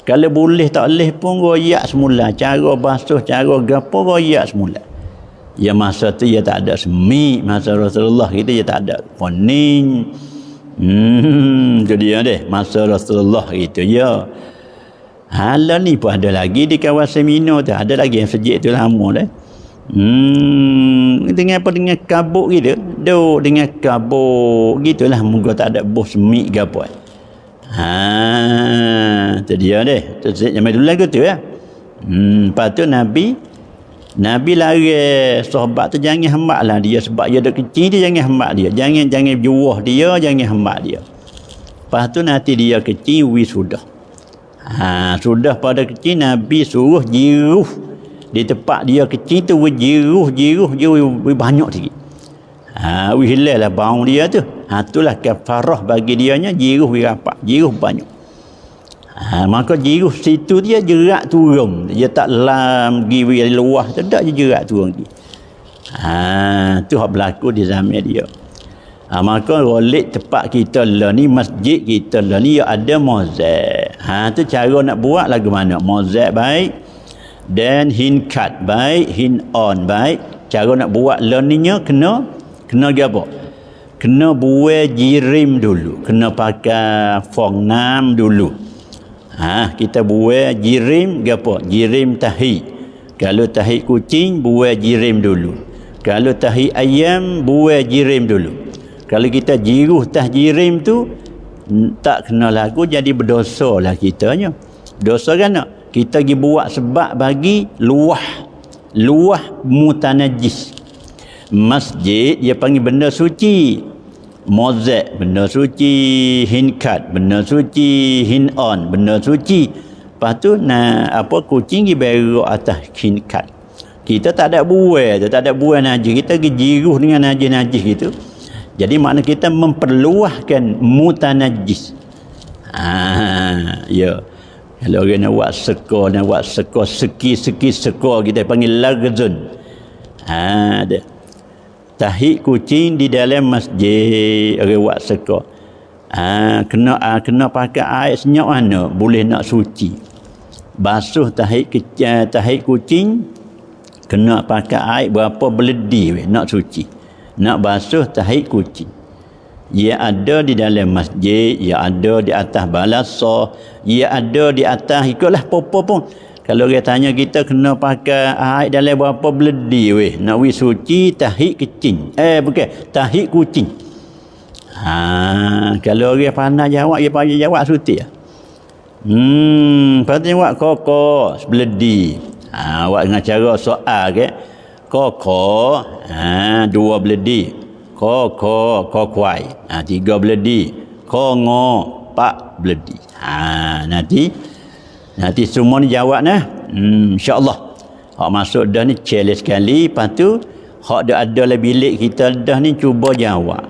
Kalau boleh tak boleh pun royak semula. Cara basuh, cara gapo royak semula. Ya masa tu dia tak ada semik, masa Rasulullah kita dia tak ada kuning. Jadi dia deh masa Rasulullah itu ya. Hala ni pun ada lagi di kawasan Mino tu. Ada lagi yang sejik tu lama dah. Dengan apa, dengan kabuk gitu. Dengan kabuk gitulah. Moga tak ada bos semik ke apa. Tu dia deh. Tu zaman dulu lagu tu ya. Lepas tu Nabi lari sahabat tu jangan hembak lah dia. Sebab dia ada kecil dia jangan hembak dia. Jangan juah dia, jangan hembak dia. Lepas tu nanti dia kecil sudah. Sudah pada kecil Nabi suruh jiruh di tempat dia kecil tu, jiruh banyak sikit. Hilal lah bau dia tu. Itulah kafarah bagi dianya, jiruh rapat, jiruh banyak. Maka jiruh situ dia jerak turun. Dia tak lam pergi luah tu, tak dia jerak turun lagi. Tu hak berlaku di zaman dia. Maka rolik tempat kita lah ni, masjid kita lah ni ada mozaik. Tu cara nak buat lagu mana? Mozaik baik, dan hin cut baik, hin on baik. Cara nak buat lah ni kena apa? Kena buat jirim dulu, kena pakai fong nam dulu. Kita buat jirim apa? Jirim tahi. Kalau tahi kucing buat jirim dulu. Kalau tahi ayam buat jirim dulu. Kalau kita jiruh tah jirim tu tak kena lagu, jadi berdosa lah kitanya. Dosa kan nak? Kita pergi buat sebab bagi luah luah mutanajis. Masjid dia panggil benda suci. Mozaik benda suci, hinkat benda suci, hinon benda suci. Lepas tu kucing pergi berok atas hinkat. Kita tak ada buai tu, tak ada buai najis. Kita pergi jiruh dengan najis-najis gitu. Jadi makna kita memperluahkan mutanajis. Ya. Kalau orang nak buat seko, seki seko, kita panggil lagzun. Ada. Tahi kucing di dalam masjid, orang buat seko. Kena pakai air senyap mana? Boleh nak suci. Basuh tahi kucing, kena pakai air berapa beledi nak suci. Nak basuh tahi kucing. Ia ada di dalam masjid, ia ada di atas balasah, ia ada di atas, ikutlah popo pun. Kalau dia tanya kita kena pakai air dalam berapa beledi nak suci tahi kucing. Bukan, tahi kucing. Kalau dia pandai jawab, dia panggil jawab suti. Patutnya jawab koko sebeledi. Awak dengan cara soal ke? Koko, 2 beledi. Ko kuai. 3 beledi. Ngo 4 beledi. Nanti semua ni jawab nah. Insya-Allah. Hak masuk dah ni challenge sekali. Lepas tu hak dah ada lah bilik kita dah ni cuba jawab.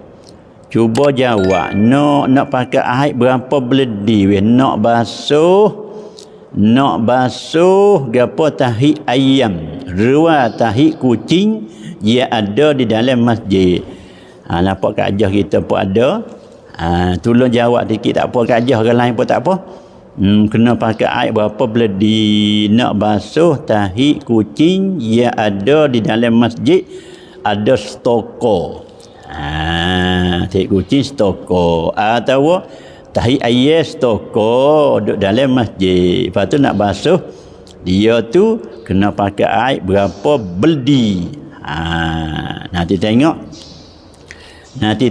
Nak pakai air berapa beledi nak basuh gapo tahi ayam, ruah tahi kucing dia ada di dalam masjid. Nampak kat ajah kita pun ada. Tolong jawab sikit, tak apa kat ajah orang lain pun tak apa. Kena pakai air berapa beledi nak basuh tahi kucing dia ada di dalam masjid, ada stoko. Tahi kucing stoko atau tahi ayam stoko duduk dalam masjid. Lepas tu nak basuh dia tu kena pakai air berapa beledi. Nanti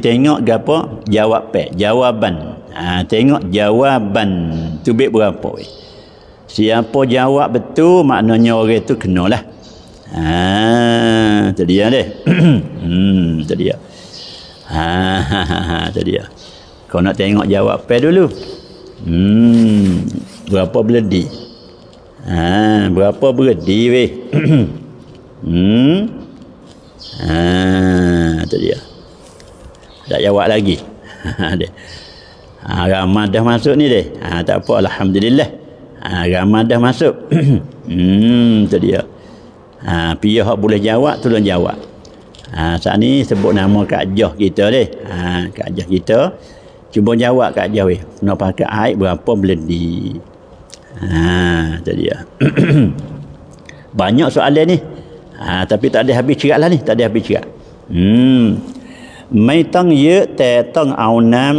tengok gapo jawaban. Tengok jawaban tu baik berapa siapa jawab betul maknanya orang tu kenalah. Tu dia deh. Tu dia. Tu dia. Kau nak tengok jawapan dulu. Berapa beledi? Berapa beledi weh? Tu dia. Tak jawab lagi. Ramad dah masuk ni deh. Tak apa, alhamdulillah. Ramad dah masuk. Tu dia. Pihak boleh jawab, tolong jawab. Saat ni sebut nama Kak Jah kita deh. Kak Jah kita. Cuba jawab Kak Jah weh. Nak pakai air berapa beledi? Tu dia. Banyak soalan ni. Tapi tak ada habis cerak lah ni. Tak ada habis cerak. Mai tang ye te tang au nam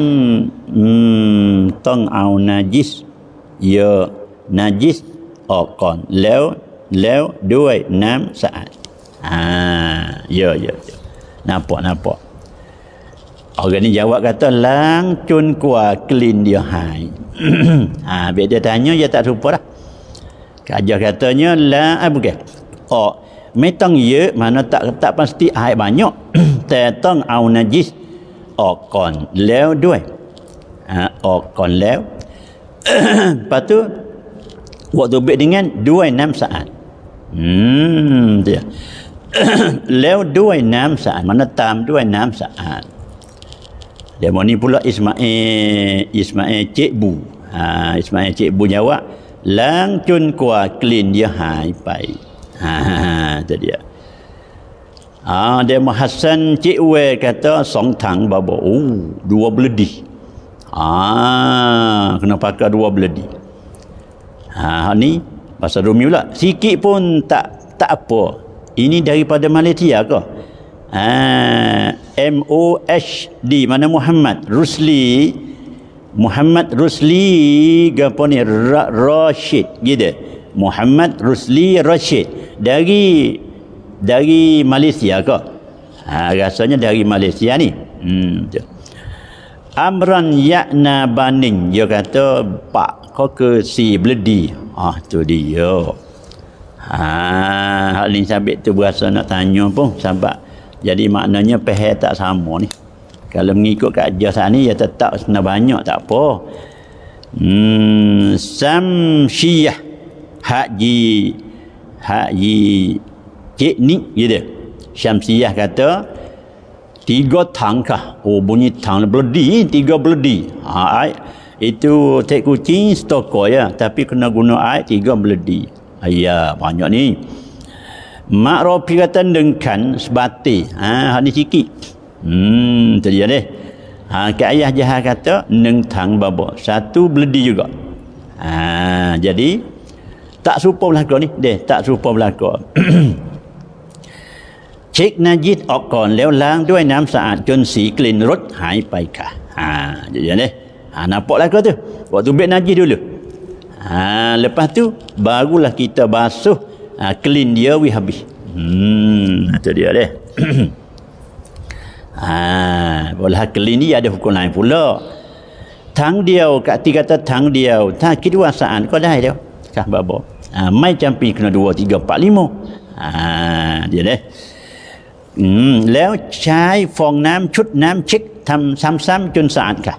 tang au najis ye najis okon leo 2 6 saat. Ya. Nampak. Orang ni jawab kata lang cun kuah clean dia hai. Bila dia tanya dia tak serupa dah. Kajar katanya la bukan. Metang ye mana tak pasti air banyak. Tetang au najis okon leo 2. Okon leo. Lepas tu waktu bet dengan 2 6 saat. Dia. Leo 2 6 saat. Mana tam 2 6 saat. Dia mau ni pula Ismail Cikbu. Ismail Cikbu jawab lang cun kuah clean dia hai pai. Tu dia. Dia Hasan Cik We kata 2 tang babo. 2 beledi. Kena pakai 2 beledi. Ni bahasa Rumi pula. Sikit pun tak apa. Ini daripada Malaysia ke? MOHD mana Muhammad Rusli gapo ni Rashid gitu. Muhammad Rusli Rashid dari Malaysia ke? Rasanya dari Malaysia ni. Amran yakna baning dia kata pak kau ke si beledi. Tu dia. Hak ni sabit tu berasa nak tanya pun sebab jadi maknanya pehel tak sama ni. Kalau mengikut kajian saat ni ya tetap sebenarnya banyak tak apa. Samsyiyah haji cik ni gitu. Syamsiyah kata 3 tang kah? Oh bunyi tang beledi, 3 beledi. Itu tek kucing stoko ya, tapi kena guna air 3 beledi. Ya banyak ni. Mak Ropi kata dengkan sebati. Hak ni sikit. Tu dia deh. Ke ayah Jahal kata neng tang babo. 1 beledi juga. Jadi tak serupa belaka ni. Tak serupa belaka. เช็คนายิดออกก่อนแล้วล้างด้วยน้ำสะอาดจนสีกลิ่นรสหายไปค่ะjadi ni nampak lah kau tu waktu beg najis dulu lepas tu barulah kita basuh clean dia habis tu dia deh bolah clean ni ada hukum lain pula ทั้งเดียวกะที่kata ทั้งเดียวถ้าคิดว่าสะอาดก็ได้แล้วครับบ่ไม่จำเป็นkena 2 3 4 5dia deh แล้วใช้ฟองน้ำชุดน้ำเช็คทำซ้ำๆจนสะอาดค่ะ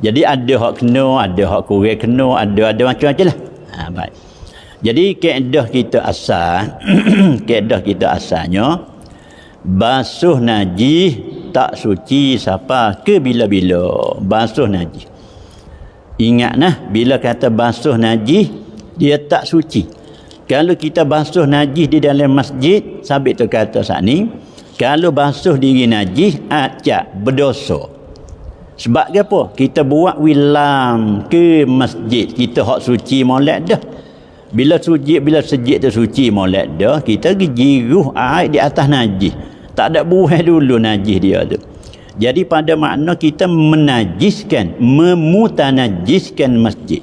jadi ada hak kena ada hak kurang kena ada macam-macam lah baik jadi kaedah kita asalnya basuh najis tak suci siapa ke bila-bila basuh najis ingat bila kata basuh najis dia tak suci. Kalau kita basuh najis di dalam masjid, sabit tu kata saat ni, kalau basuh diri najis, acak berdosa. Sebab apa? Kita buat wilam ke masjid, kita hak suci molek dah. Bila sejid tu suci molek dah, kita pergi jiruh air di atas najis. Tak ada buah dulu najis dia tu. Jadi pada makna kita menajiskan, memutanajiskan masjid.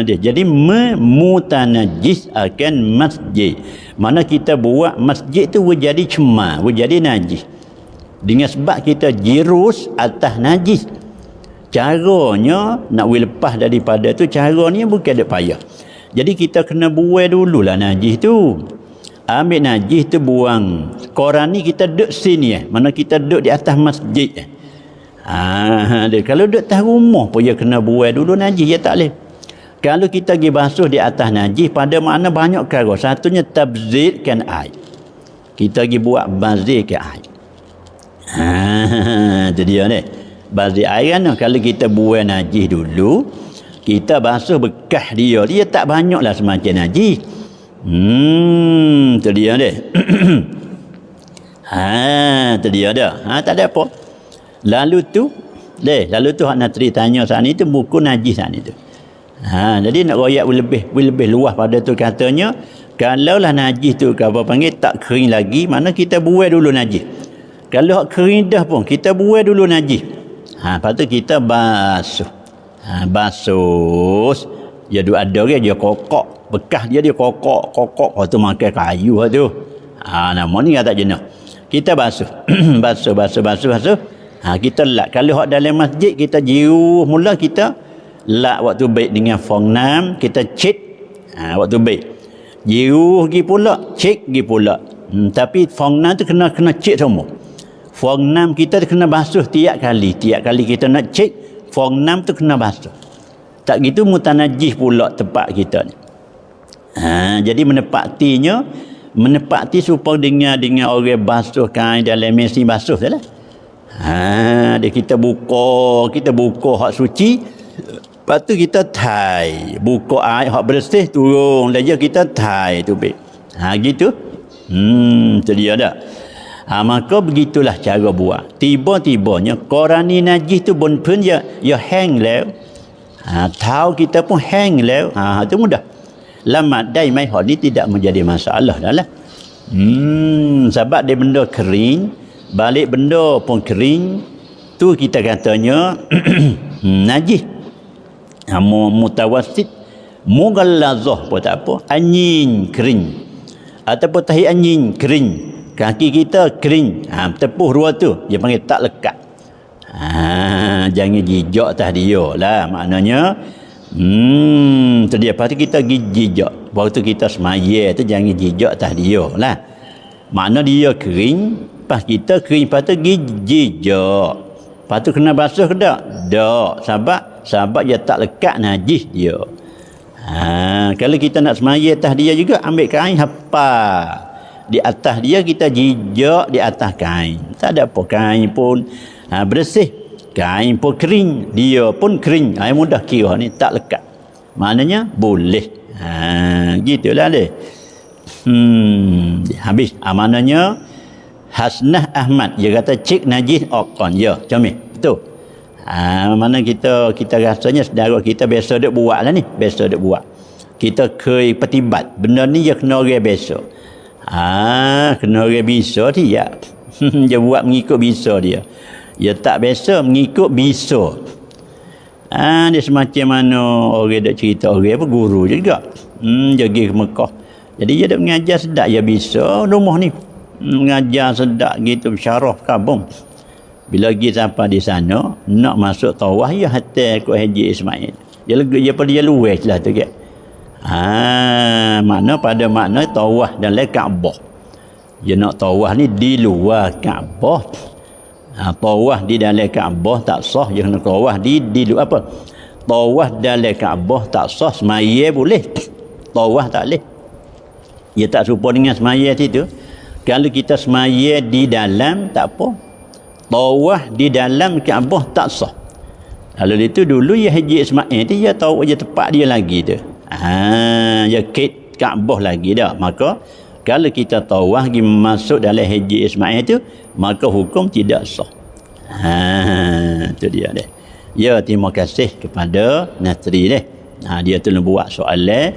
Jadi memutanajis akan masjid. Mana kita buat masjid tu menjadi cemar, menjadi najis. Dengan sebab kita jirus atas najis. Caranya nak lepas daripada tu caranya bukan ada payah. Jadi kita kena buang dululah najis tu. Ambil najis tu buang. Koran ni kita duduk sini mana kita duduk di atas masjid kalau duduk atas rumah pun dia kena buang dulu najis ya tak boleh. Kalau kita pergi basuh di atas najis pada makna banyak perkara. Satunya tabzirkan air. Kita pergi buat bazirkan air. Itu dia ni. Bazir air kan kalau kita buang najis dulu, kita basuh bekas dia tak banyaklah semacam najis. Itu dia ni. Itu dia dah. Tak ada apa. Lalu tu hak nak tanya saat ni tu buku najis saat ni tu. Jadi nak royak lebih luas pada tu katanya kalaulah najis tu apa panggil tak kering lagi mana kita buang dulu najis. Kalau hak kering dah pun kita buang dulu najis. Lepas tu kita basuh. Basuh. Dia ada orang dia kokok. Bekas dia kokok. Lepas tu makan kayu tu. Nama ni kata jenuh. Kita basuh. basuh. Kita lap. Kalau hak dalam masjid kita jiruh mula kita lap waktu baik dengan fong 6 kita cek waktu baik. Jiruh pergi pula, cek pergi pula. Tapi fong 6 tu kena cek semua. Fong 6 kita kena basuh tiap kali kita nak cek fong 6 tu kena basuh. Tak gitu mutanajis pula tempat kita ni. Jadi menepati supaya dengan orang basuh kain dalam mesin basuh salah. Dia kita buka hak suci, lepas tu kita thai, buka air hak bersih turun, lalu kita thai tu baik. Gitu. Tu dia dah. Maka begitulah cara buat. Tiba-tibanya korani najis tu pun ya hang lew. Tahu kita pun hang lew. Tu mudah. Lamat dai mai hak ni tidak menjadi masalah dah lah. Sebab dia benda kering, balik benda pun kering, tu kita katanya najis. Mutawassit, mughallazah pun tak apa, angin kering. Ataupun tahi angin kering. Kaki kita kering. Tepuh dua tu dia panggil tak lekat. Jangan jijak atas dia lah. Maknanya Tu dia. Lepas tu kita pergi jijak. Waktu kita semaya tu jangan jijak atas dia lah. Makna dia kering, lepas kita kering, lepas tu pergi jijak. Lepas tu kena basuh ke tak? Tak. Sebab dia tak lekat najis dia. Kalau kita nak semaya atas dia juga, ambil kain hapa. Di atas dia kita jijak di atas kain. Tak ada apa, kain pun bersih. Kain pun kering, dia pun kering. Mudah kira ni tak lekat. Maknanya boleh. Gitulah dia. Habis. Maknanya Hasnah Ahmad dia kata cik najis okon. Ya, comel. Betul. Mana kita rasanya saudara kita biasa duk buat lah ni. Biasa duk buat. Kita kei petibat. Benda ni dia kena orang biasa. Kena orang bisa dia. Dia buat mengikut bisa dia. Dia tak biasa mengikut bisa. Dia semacam mana orang duk cerita orang apa guru juga. Dia pergi ke Mekah. Jadi dia duk mengajar sedap dia bisa rumah ni. Mengajar sedap gitu syaraf kabung. Bila pergi sampai di sana, nak masuk tawaf ya hatta ke Haji Ismail. Dia luar lah tu ke. Makna pada makna tawaf dalam Kaabah. Dia nak tawaf ni di luar Kaabah. Tawaf di dalam Kaabah tak sah. Dia kena tawaf di luar apa? Tawaf dalam Kaabah tak sah, semaya boleh. Tawaf tak boleh. Dia tak serupa dengan semaya situ. Kalau kita semaya di dalam tak apa. Tawaf di dalam Kaabah tak sah. Lalu itu dulu ya Haji Ismail tu dia tahu dia tempat dia lagi tu. Dia kait Kaabah lagi dah. Maka kalau kita tawaf pergi masuk dalam Haji Ismail tu, maka hukum tidak sah. Itu dia deh. Ya, terima kasih kepada Nasri deh. Dia tu buat soalan.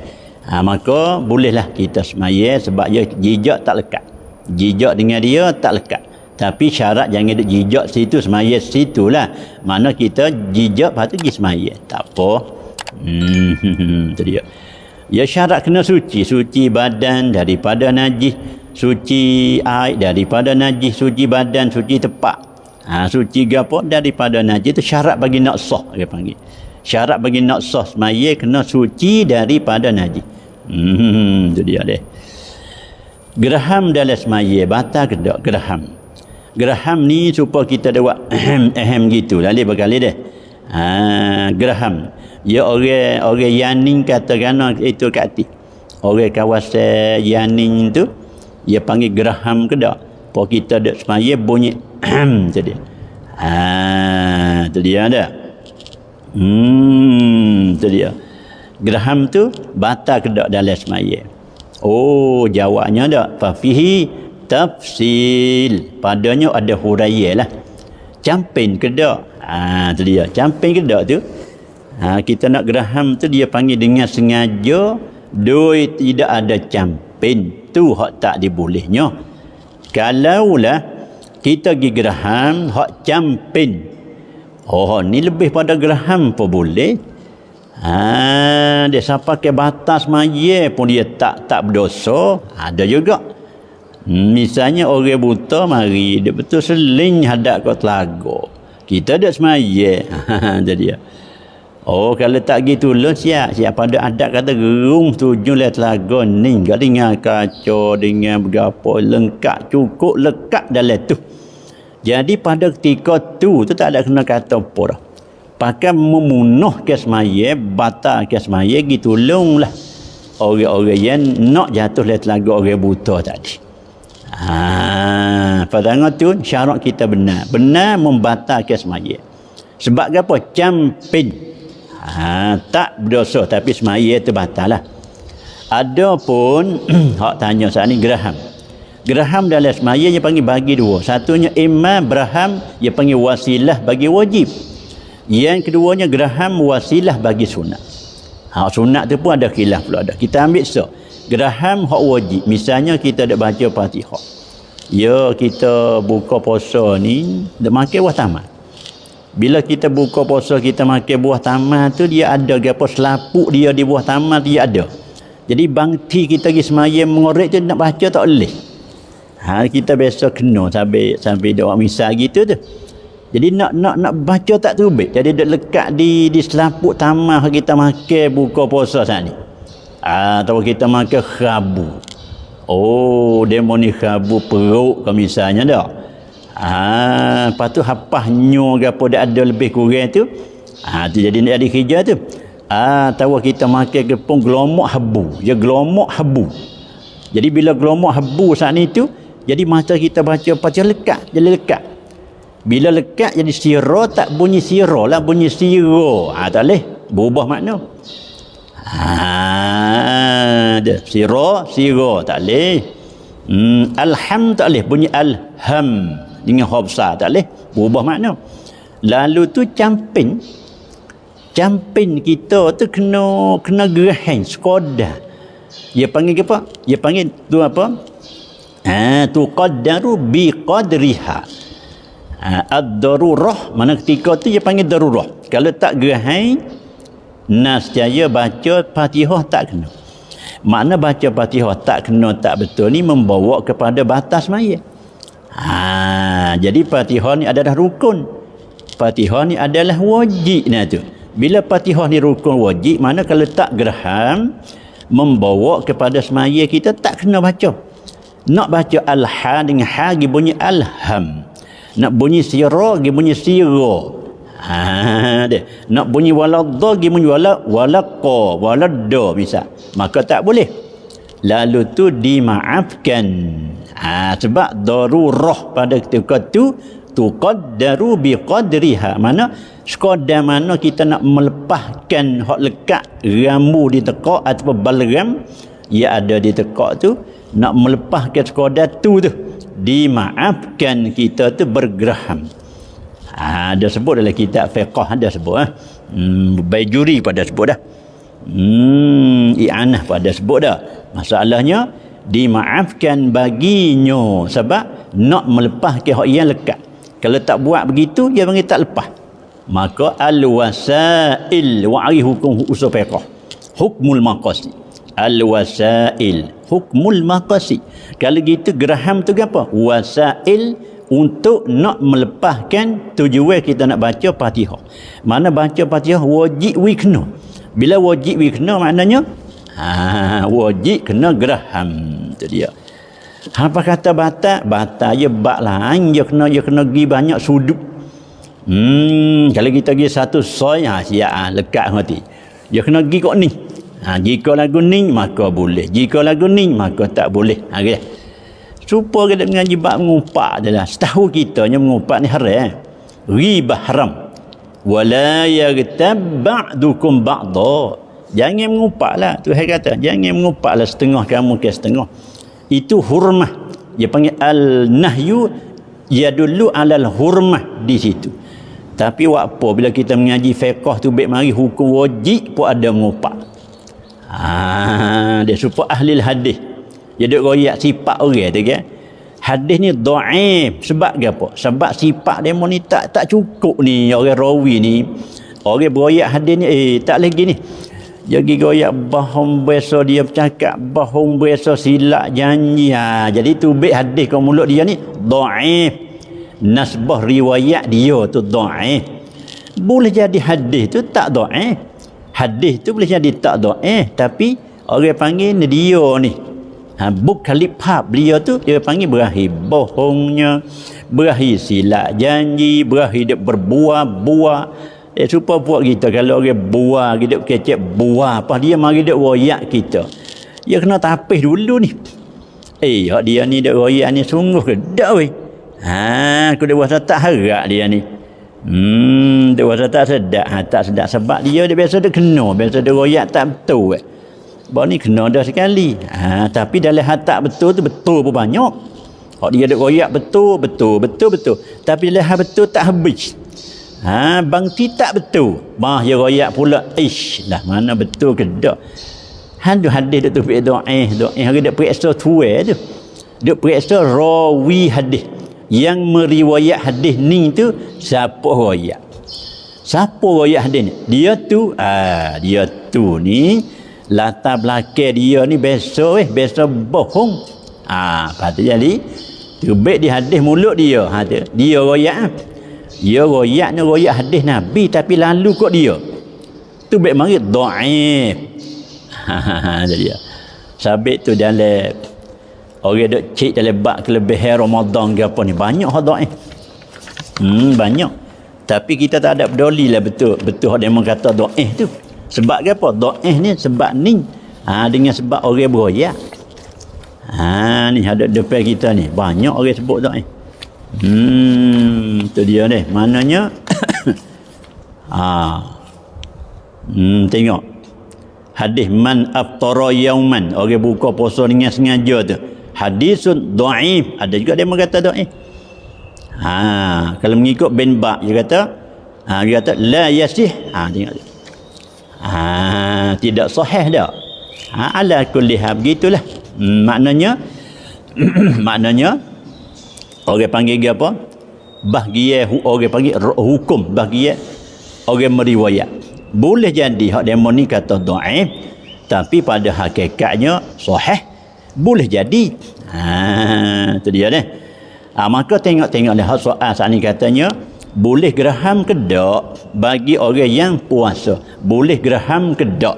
Maka bolehlah kita semaya sebab dia jijak tak lekat. Jijak dengan dia tak lekat. Tapi syarat jangan duk jijak situ semaya situlah. Mana kita jijak lepas tu pergi semaya. Tak apa. Itu dia. Ya syarat kena suci. Suci badan daripada najis. Suci air daripada najis. Suci badan, suci tepak. Suci gapo daripada najis. Itu syarat bagi nak sah. Dia panggil. Syarat bagi nak sah semaya kena suci daripada najis. Itu dia deh. Geraham dalam semaya. Batal ke tak geraham? Geraham ni supaya kita ada buat gitu. Lalu berkali deh. Geraham. Ya orang Yaning katakan itu kat hati. Orang kawasan Yaning tu dia panggil geraham ke tak? Pok kita dak semaya bunyi tu dia. Tu dia ada. Tu dia. Geraham tu batal ke tak dalam semaya? Oh, jawabnya tak. Fa fihi tafsil. Padanya ada huraian lah. Campin ke tak? Tu dia. Campin ke tak tu? Kita nak geraham tu dia panggil dengan sengaja. Doi tidak ada campin. Tu hak tak dibolehnya. Kalaulah kita pergi geraham hak campin. Oh, ni lebih pada geraham pun boleh. Dia sampai ke batas maya pun dia tak berdosa. Ada juga. Misalnya orang buta mari dia betul seling hadap kat telaga. Kita dak semaya. Jadi dia. Oh, kalau tak gitu lah siap pada adat kata gerung tujuh le telaga ni gak dengan kaca dengan bergapo lengkap cukup lekat dalam tu. Jadi pada ketika tu tak ada kena kata apa dah. Pakai memunuh ke semaya, batal ke semaya gitu tolonglah orang-orang yang nak jatuh le telaga orang buta tadi. Pada tu syarat kita benar membatalkan semaya. Sebab apa? Campin. Tak berdosa tapi semaya itu batal lah. Ada pun hak tanya saat ni geraham. Geraham dalam semaya dia panggil bagi dua. Satunya imam beraham dia panggil wasilah bagi wajib. Yang keduanya geraham wasilah bagi sunat. Sunat tu pun ada khilaf pula ada. Kita ambil geraham hak wajib. Misalnya kita dak baca Fatihah. Ya kita buka puasa ni dak makan buah tamat. Bila kita buka puasa kita makan buah tamat tu dia ada gapo selaput dia di buah tamat dia ada. Jadi bangti kita pergi semaya mengorek tu nak baca tak boleh. Kita biasa kena sampai doa misal gitu tu. Jadi nak baca tak terbit. Jadi duk lekat di selaput tamah kita makan buka puasa saat ni. Atau kita makan khabu. Oh, demo ni khabu perut ke misalnya dah. Lepas tu hapahnya ke apa dah ada lebih kurang tu. Tu jadi nak ada kerja tu. Tahu kita makan kepung gelomok habu. Ya gelomok habu. Jadi bila gelomok habu saat ni tu, jadi masa kita baca lekat, jadi lekat. Bila lekat jadi siro, tak bunyi siro lah, bunyi siro. Tak boleh, berubah makna. Siro tak boleh. Alham tak boleh, bunyi alham dengan huruf besar tak boleh, berubah makna. Lalu tu campin kita tu kena gerahang sekodar. Dia panggil apa? Dia panggil tu apa? Tu qaddaru bi qadriha. Ad-darurah, mana ketika tu dia panggil darurah. Kalau tak gerahang, nascaya baca Fatihah tak kena. Makna baca Fatihah tak kena tak betul ni membawa kepada batas maya. Jadi Fatihah ni adalah rukun. Fatihah ni adalah wajib nah tu. Bila Fatihah ni rukun wajib, mana kalau tak geraham membawa kepada semaya kita tak kena baca. Nak baca al-ha dengan ha gi bunyi alham. Nak bunyi sira gi bunyi sira. Nak bunyi waladha gi bunyi walaqa waladda misal. Maka tak boleh. Lalu tu dimaafkan. Sebab darurah pada ketika tu tuqaddaru biqadriha. Mana sekadar mana kita nak melepaskan hak lekat rambu di tekak atau balgam yang ada di tekak tu, nak melepaskan sekadar tu dimaafkan kita tu bergeraham. Ada sebut dalam kitab fiqh, ada sebut Baijuri pada sebut dah. I'anah pada sebut dah. Masalahnya dimaafkan baginya sebab nak melepaskan hak yang lekat. Kalau tak buat begitu, dia panggil tak lepas. Maka al-wasail wa'ari hukum usul fiqh. Hukmul maqasid. Al-wasail hukmul maqasid. Kalau gitu geraham tu apa? Wasail untuk nak melepaskan tujuan kita nak baca Fatihah. Mana baca Fatihah wajib kena. Bila wajib kena maknanya wajib kena geraham. Itu dia. Apa kata batal ya bak lain, dia kena pergi banyak sudut. Kalau kita pergi satu soy siap lekat hati. Dia kena pergi kok ni. Jika lagu ni maka boleh. Jika lagu ni maka tak boleh. Gitu. Supaya kita mengaji bab mengumpat adalah setahu kita yang mengumpat ni haram. Ribah haram. Wala yaghtab ba'dukum ba'dha. Jangan mengumpatlah. Tuhan kata, jangan mengumpatlah setengah kamu ke setengah. Itu hurmah. Dia panggil al-nahyu yadullu alal hurmah di situ. Tapi apa bila kita mengaji fiqh tu baik mari hukum wajib pun ada mengumpat. Dia supaya ahli hadis. Dia duk royak sifat orang tu kan. Hadis ni dhaif sebab apa? Sebab sifat dia ni tak cukup ni orang rawi ni. Orang beroyak hadis ni tak lagi ni. Dia pergi goyak bahong biasa dia bercakap, bahong biasa silap janji. Jadi tu baik hadis kau mulut dia ni dhaif. Nasbah riwayat dia tu dhaif. Boleh jadi hadis tu tak dhaif. Hadis tu boleh jadi tak dhaif, tapi orang panggil dia ni bukalipap dia tu dia panggil berakhir bohongnya, berakhir silap janji, berakhir dia berbuah-buah. Supaya buat kita kalau orang buah kita kecek buah apa dia mari dia royak kita. Dia kena tapis dulu ni. Hak dia ni dak royak ni sungguh ke dak weh. Aku dah rasa tak harap dia ni. Dia rasa tak sedap, tak sedap sebab dia biasa dia kena, biasa dia royak tak betul. Bahawa ni kena dah sekali. Tapi dalam tak betul tu betul pun banyak. Hak dia dak royak betul. Tapi dalam betul tak habis. Bangti tak betul. Dia royak pula. Dah mana betul ke tak? Hadis tu doa. Hari dak periksa tuai tu. Dak periksa rawi hadis. Yang meriwayat hadis ni tu siapa royak? Siapa royak hadis ni? Dia tu ni latar belakang dia ni biasa bohong. Lepas tu jadi tu baik di hadis mulut dia. Dia royak. Ya royak ni royak hadis Nabi tapi lalu kok dia. Tu baik mari dhaif. Jadi ya. Sabit tu dalam orang duk cek dalam bab kelebihan Ramadan ke apa ni banyak hak dhaif. Banyak. Tapi kita tak ada peduli lah betul hak dia kata dhaif tu. Sebab ke apa? Dhaif ni sebab ni dengan sebab orang beroyak. Ni ada depan kita ni banyak orang sebut dhaif. Tu dia ni. Maknanya tengok hadis man aftara yauman, orang buka puasa dengan sengaja tu, hadisun dhaif. Ada juga dia kata dhaif. Kalau mengikut bin Ba dia kata la yasih. Tengok tu. Tidak sahih dah. Ala kulli hal begitulah. Maknanya maknanya orang panggil dia apa? Bahagian orang panggil hukum bahagian orang meriwayat. Boleh jadi hak demo ni kata dhaif tapi pada hakikatnya sahih. Boleh jadi. Tu dia ni. Maka tengok-tengoklah hak soal saat ni katanya boleh geraham ke tak bagi orang yang puasa. Boleh geraham ke tak?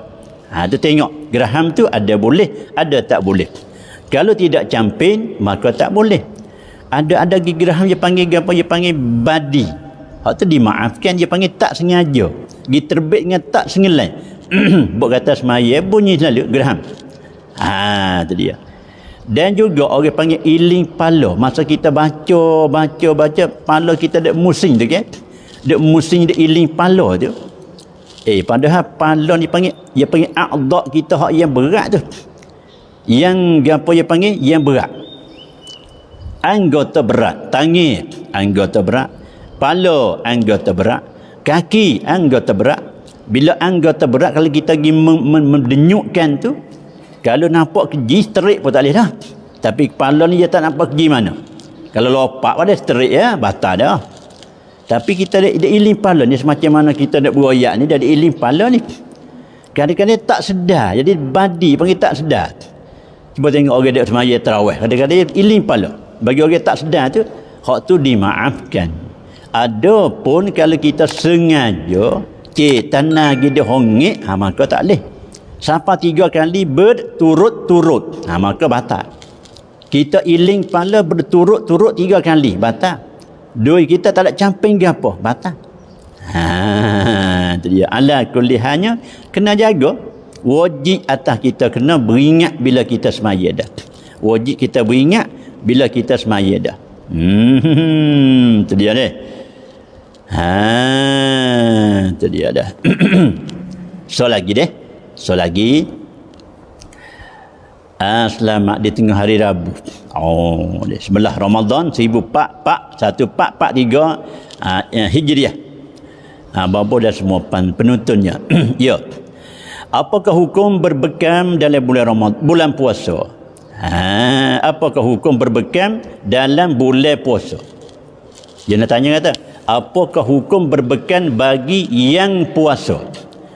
Tu tengok. Geraham tu ada boleh, ada tak boleh. Kalau tidak campin maka tak boleh. Ada geraham dia panggil apa? Dia panggil badi. Hak tu dimaafkan, dia panggil tak sengaja. Dia terbit dengan tak sengelai. Buat kata semaya bunyi selalu geraham. Tu dia. Dan juga orang panggil iling pala. Masa kita baca pala kita dek musing tu kan. Dek musing dek iling pala tu. Padahal pala ni dia panggil a'dha kita hak yang berat tu. Yang apa dia panggil? Yang berat. Anggota berat, tangan anggota berat, kepala anggota berat, kaki anggota berat. Bila anggota berat kalau kita pergi mendenyukkan tu, kalau nampak keji sterik pun tak boleh dah. Tapi kepala ni dia tak nampak keji mana. Kalau lopak pada sterik ya, batal dah. Tapi kita ada iling kepala ni semacam mana kita nak beroyak ni, dia ada iling kepala ni. Kadang-kadang tak sedar. Jadi badi panggil tak sedar. Cuba tengok orang dia semaya tarawih. Kadang-kadang iling kepala. Bagi orang tak sedar tu, hak tu dimaafkan. Adapun kalau kita sengaja tanah kita hongik, maka tak boleh. Sampai 3 kali berturut-turut, maka batal. Kita iling kepala berturut-turut 3 kali, batal. Doi kita tak ada camping ke apa, batal. Itu dia. Ala kulli halnya kena jaga. Wajib atas kita kena beringat bila kita semaya dah. Wajib kita beringat bila kita semaya dah. Itu dia deh. Itu dia dah. So lagi deh. Selamat di tengah hari Rabu. Sebelah Ramadan 1443 Hijriah. Berapa dah semua penuntunnya. Ya. Apakah hukum berbekam dalam bulan Ramadan, bulan puasa? Apakah hukum berbekam dalam bulan puasa? Dia nak tanya kata, apakah hukum berbekam bagi yang puasa?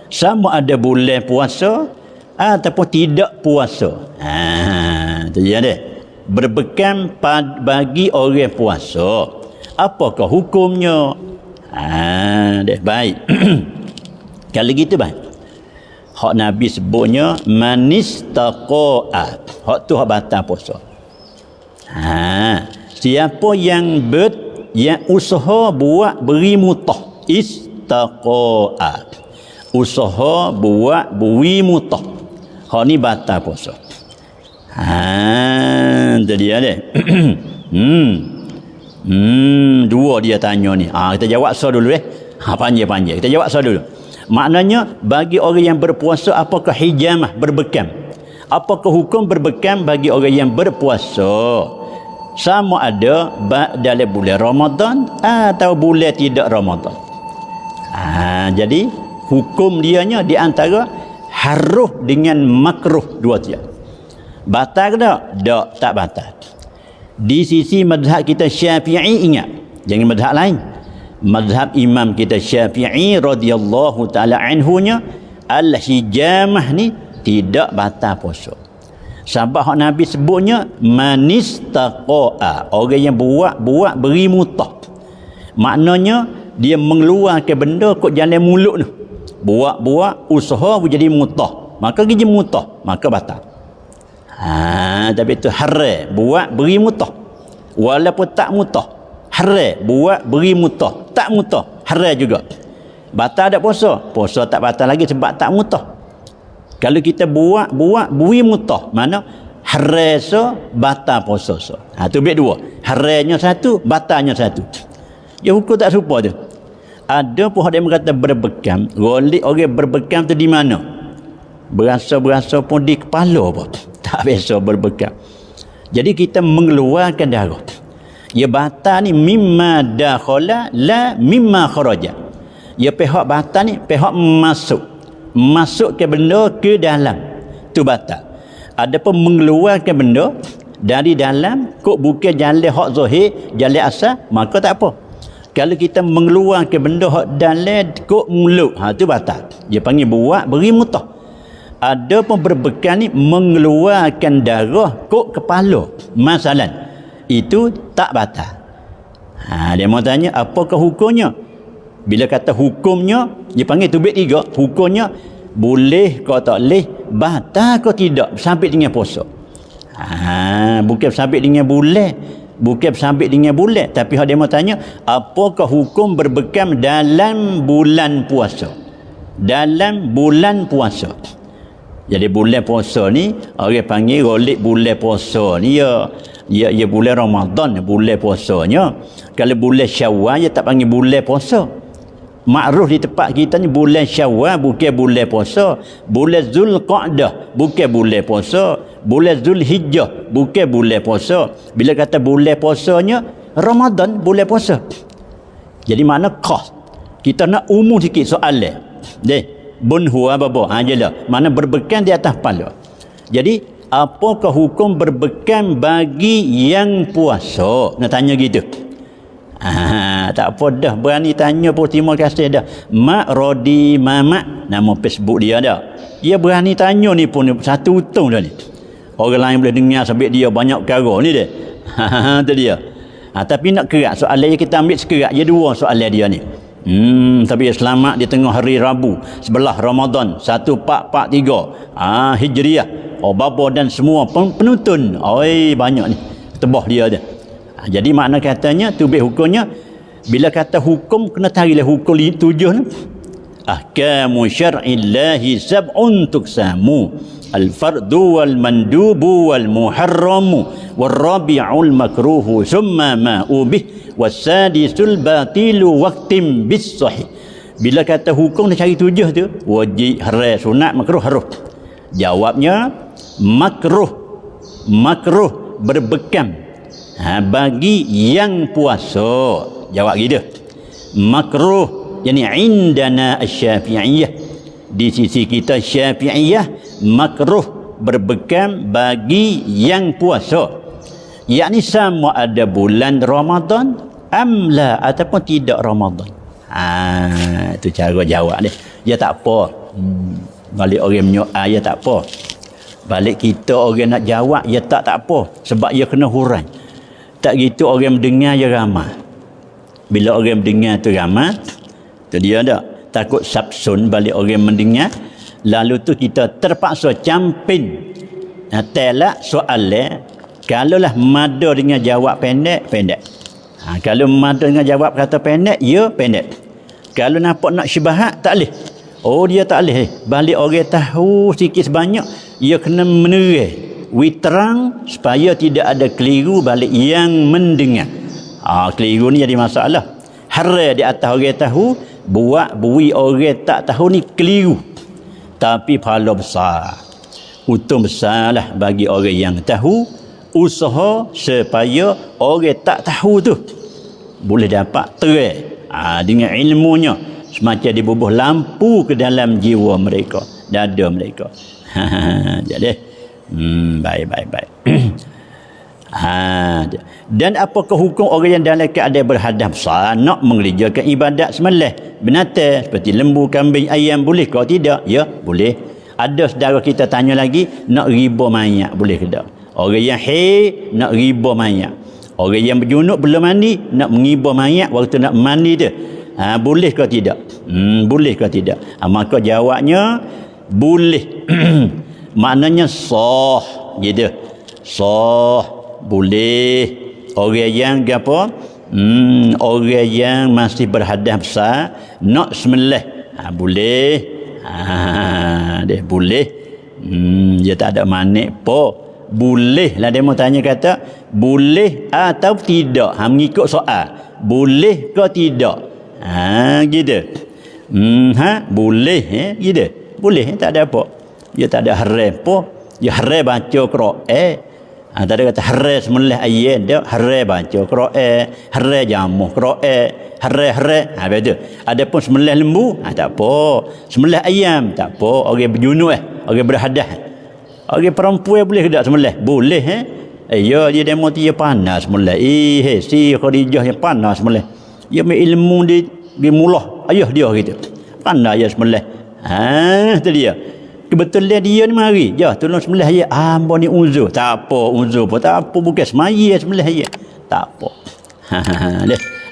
Sama ada bulan puasa ataupun tidak puasa. Itu dia dia. Berbekam bagi orang puasa. Apakah hukumnya? Dia baik. Kalau gitu baik. Hak Nabi sebutnya manistaqa'a. Hak tu hak batal puasa. Siapa yang usaha buat beri mutah, istaqa'a. Usaha buat beri mutah. Hak ni batal puasa. Itu dia dia. Dua dia tanya ni. Kita jawab so dulu panjang-panjang. Kita jawab so dulu. Maknanya bagi orang yang berpuasa apakah hijamah berbekam? Apakah hukum berbekam bagi orang yang berpuasa? Sama ada dalam bulan Ramadan atau bulan tidak Ramadan. Jadi hukum dianya di antara harus dengan makruh dua tiap. Batal ke tak? Tak batal. Di sisi mazhab kita Syafi'i, ingat, jangan mazhab lain. Mazhab imam kita Syafi'i radhiyallahu taala anhunya, al-hijamah ni tidak batal puasa. Sebab hak Nabi sebutnya manistaqa'a, orang yang buat beri mutah. Maknanya dia mengeluarkan benda kok jalan mulut tu. Buat usaha jadi mutah. Maka jadi mutah, maka batal. Tapi itu haram buat beri mutah. Walaupun tak mutah. Haram buat beri mutah. Tak mutah, haram juga. Batal tak puasa? Puasa tak batal lagi sebab tak mutah. Kalau kita buat beri mutah, mana haram so, batal puasa so. Tu bait dua. Haramnya satu, batalnya satu. Ya hukum tak serupa tu. Ada pun ada yang kata berbekam. Golik orang berbekam tu di mana? Berasa pun di kepala pun. Tak biasa berbekam. Jadi kita mengeluarkan darah. Ya batal ni mimma dakhala la mimma kharaja. Ya pihak batal ni pihak masuk ke benda ke dalam. Tu batal. Adapun mengeluarkan benda dari dalam kok bukan jalan hak zahir, jalan asal, maka tak apa. Kalau kita mengeluarkan benda hak dalam kok mulut, tu batal. Dia panggil buat beri mutah. Ada pun berbekal ni mengeluarkan darah kok kepala. Masalan, itu tak batal. Dia mau tanya apakah hukumnya? Bila kata hukumnya, dia panggil tu bait tiga. Hukumnya boleh kau tak boleh, batal kau tidak sampai dengan puasa. Bukan sampai dengan bulan. Bukan sampai dengan bulan, tapi dia mau tanya apakah hukum berbekam dalam bulan puasa. Dalam bulan puasa. Jadi bulan puasa ni orang panggil golik bulan puasa ni ya bulan Ramadan, bulan puasanya. Kalau bulan Syawal dia tak panggil bulan puasa. Makruf di tempat kita ni bulan Syawal bukan bulan puasa, bulan Zulqa'dah bukan bulan puasa, bulan Zulhijjah bukan bulan puasa. Bila kata bulan puasanya Ramadan, bulan puasa. Jadi mana khas? Kita nak umum sikit soalan. Bunhua babo jelah. Mana berbekam di atas kepala. Jadi apakah hukum berbekam bagi yang puasa? Nak tanya gitu. Tak apa dah, berani tanya pun terima kasih dah. Mak Rodi Mamak, nama Facebook dia dah. Dia berani tanya ni pun satu utung dah ni. Orang lain boleh dengar sampai dia banyak perkara ni dia. Tu dia. Tapi nak kerak soalan yang kita ambil sekerak je dua soalan dia ni. Tapi selamat di tengah hari Rabu sebelah Ramadan 1443 Hijriah. Bapa dan semua penonton. Banyak ni. Tebah dia dah. Jadi makna katanya tu hukumnya bila kata hukum kena tarilah hukum 7 ni. Ahkamu syar'illahi sab'un tuksamu al-fardu wal mandubu wal muharramu wal rabi'ul makruhu summa ma'u bih wasadisul batilu waqtim bis sahih. Bila kata hukum nak cari 7 tu, wajib, haram, sunat, makruh, harus. Jawabnya makruh berbekam bagi yang puasa. Jawab gitu. Makruh yani indana asy-Syafi'iyah, di sisi kita Syafi'iyah makruh berbekam bagi yang puasa. Yakni sama ada bulan Ramadan amla ataupun tidak Ramadan. Itu cara jawab dia. Ya tak apa. Balik orang menyoal ya tak apa. Balik kita orang nak jawab ya tak apa sebab ia kena huraian. Tak gitu orang mendengar je ramai. Bila orang mendengar tu ramai, tu dia dah takut sabsun balik orang mendengar. Lalu tu kita terpaksa campin telak soalan. Kalaulah mada dengan jawab pendek. Kalau mada dengan jawab kata pendek, ya pendek. Kalau nampak nak syubahat, tak boleh. Dia tak boleh. Balik orang tahu sikit sebanyak, ia kena menerang. Terang supaya tidak ada keliru balik yang mendengar. Keliru ni jadi masalah. Haram di atas orang tahu, bui orang tak tahu ni keliru. Tapi pahala besar. Untung besarlah bagi orang yang tahu, usaha supaya orang tak tahu tu boleh dapat terang dengan ilmunya, semacam dibubuh lampu ke dalam jiwa mereka, dada mereka. Jadi baik. Dan apakah hukum orang yang dalam keadaan berhadap besar nak mengerjakan ibadat sembelih binatang seperti lembu, kambing, ayam, boleh kau tidak? Ya, boleh. Ada saudara kita tanya lagi, nak riba mayat boleh ke tak? Orang yang nak riba mayat. Orang yang berjunub belum mandi, nak mengibah mayat waktu nak mandi tu. Boleh ke tidak? Boleh ke tidak? Maka jawabnya boleh. Maknanya sah gitu. Sah, boleh. Orang yang apa? Orang yang masih berhadas besar nak sembelih, boleh. Dia boleh. Dia tak ada manik apa. Boleh lah dia mau tanya kata boleh atau tidak. Mengikut soal. Boleh ke tidak? Gitu. Boleh gitu. Boleh, tak ada apa. Dia tak ada haram apa. Dia haram baca Quran. Tak ada kata haram sembelih ayat dia, haram baca Quran, haram jamuh Quran, haram. Betul. Adapun sembelih lembu, tak apa. Sembelih ayam, tak apa. Orang berjunub orang berhadas. Orang perempuan boleh ke tak sembelih? Boleh ya, dia demo dia panas sembelih. Si Khadijah yang panas sembelih. Dia ilmu di mulah ayah dia gitu. Pandai ya sembelih. Tu dia. Kebetulan dia ni mari. Ya, tolong sembelih ayat. Hamba ni uzur. Tak apa uzur pun. Tak apa bukan semaya sembelih ayat. Tak apa.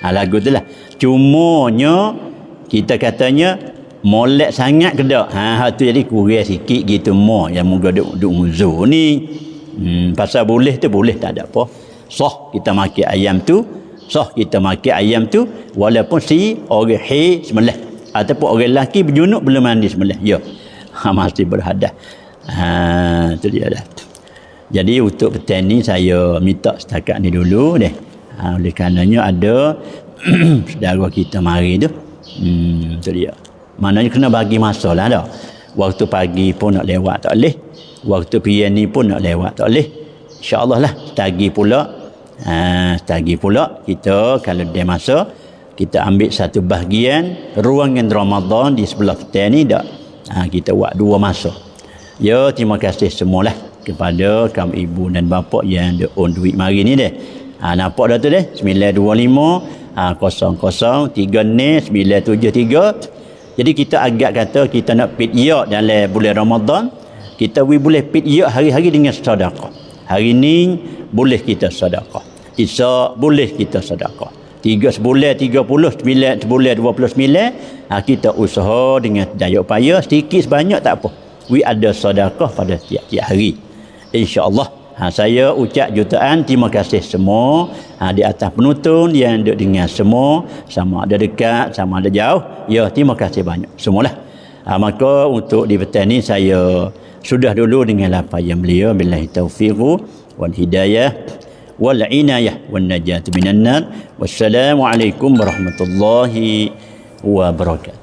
Lagu tu lah. Cumanya kita katanya molek sangat ke tak? Tu jadi kurang sikit gitu mo yang moga duk uzur ni. Pasal boleh tu boleh, tak ada apa. Sah kita makan ayam tu. Sah kita makan ayam tu walaupun si orang haid sembelih ataupun orang lelaki berjunub belum mandi sembelih. Ya. Masih berhadas. Tu dia dah. Jadi untuk petang ni saya minta setakat ni dulu deh. Oleh karenanya ada saudara kita mari tu. Tu dia. Maknanya kena bagi masa lah dah. Waktu pagi pun nak lewat tak boleh. Waktu pian ni pun nak lewat tak boleh. InsyaAllah lah. Setagi pula kita kalau dia masa kita ambil satu bahagian ruangan Ramadan di sebelah petang ni dak. Kita buat 2 masa. Ya, terima kasih semualah kepada kaum ibu dan bapa yang on duit mari ni deh. Nampak dah tu deh 925 00 973. Jadi kita agak kata kita nak pit ya dalam bulan Ramadan, kita boleh pit ya hari-hari dengan sedekah. Hari ni boleh kita sedekah. Isa boleh kita sedekah. 3 sebulan 30, 9 sebulan 29, kita usaha dengan daya upaya sedikit sebanyak tak apa. Ada sedekah pada tiap-tiap hari. Insya-Allah. Saya ucap jutaan terima kasih semua di atas penonton yang duduk dengar semua, sama ada dekat sama ada jauh. Ya, terima kasih banyak semualah. Maka untuk di petang ni saya sudah dulu dengan lapayan beliau. Billahi taufiq wal hidayah wal inayah wan najat minan nar. Wassalamualaikum warahmatullahi wabarakatuh.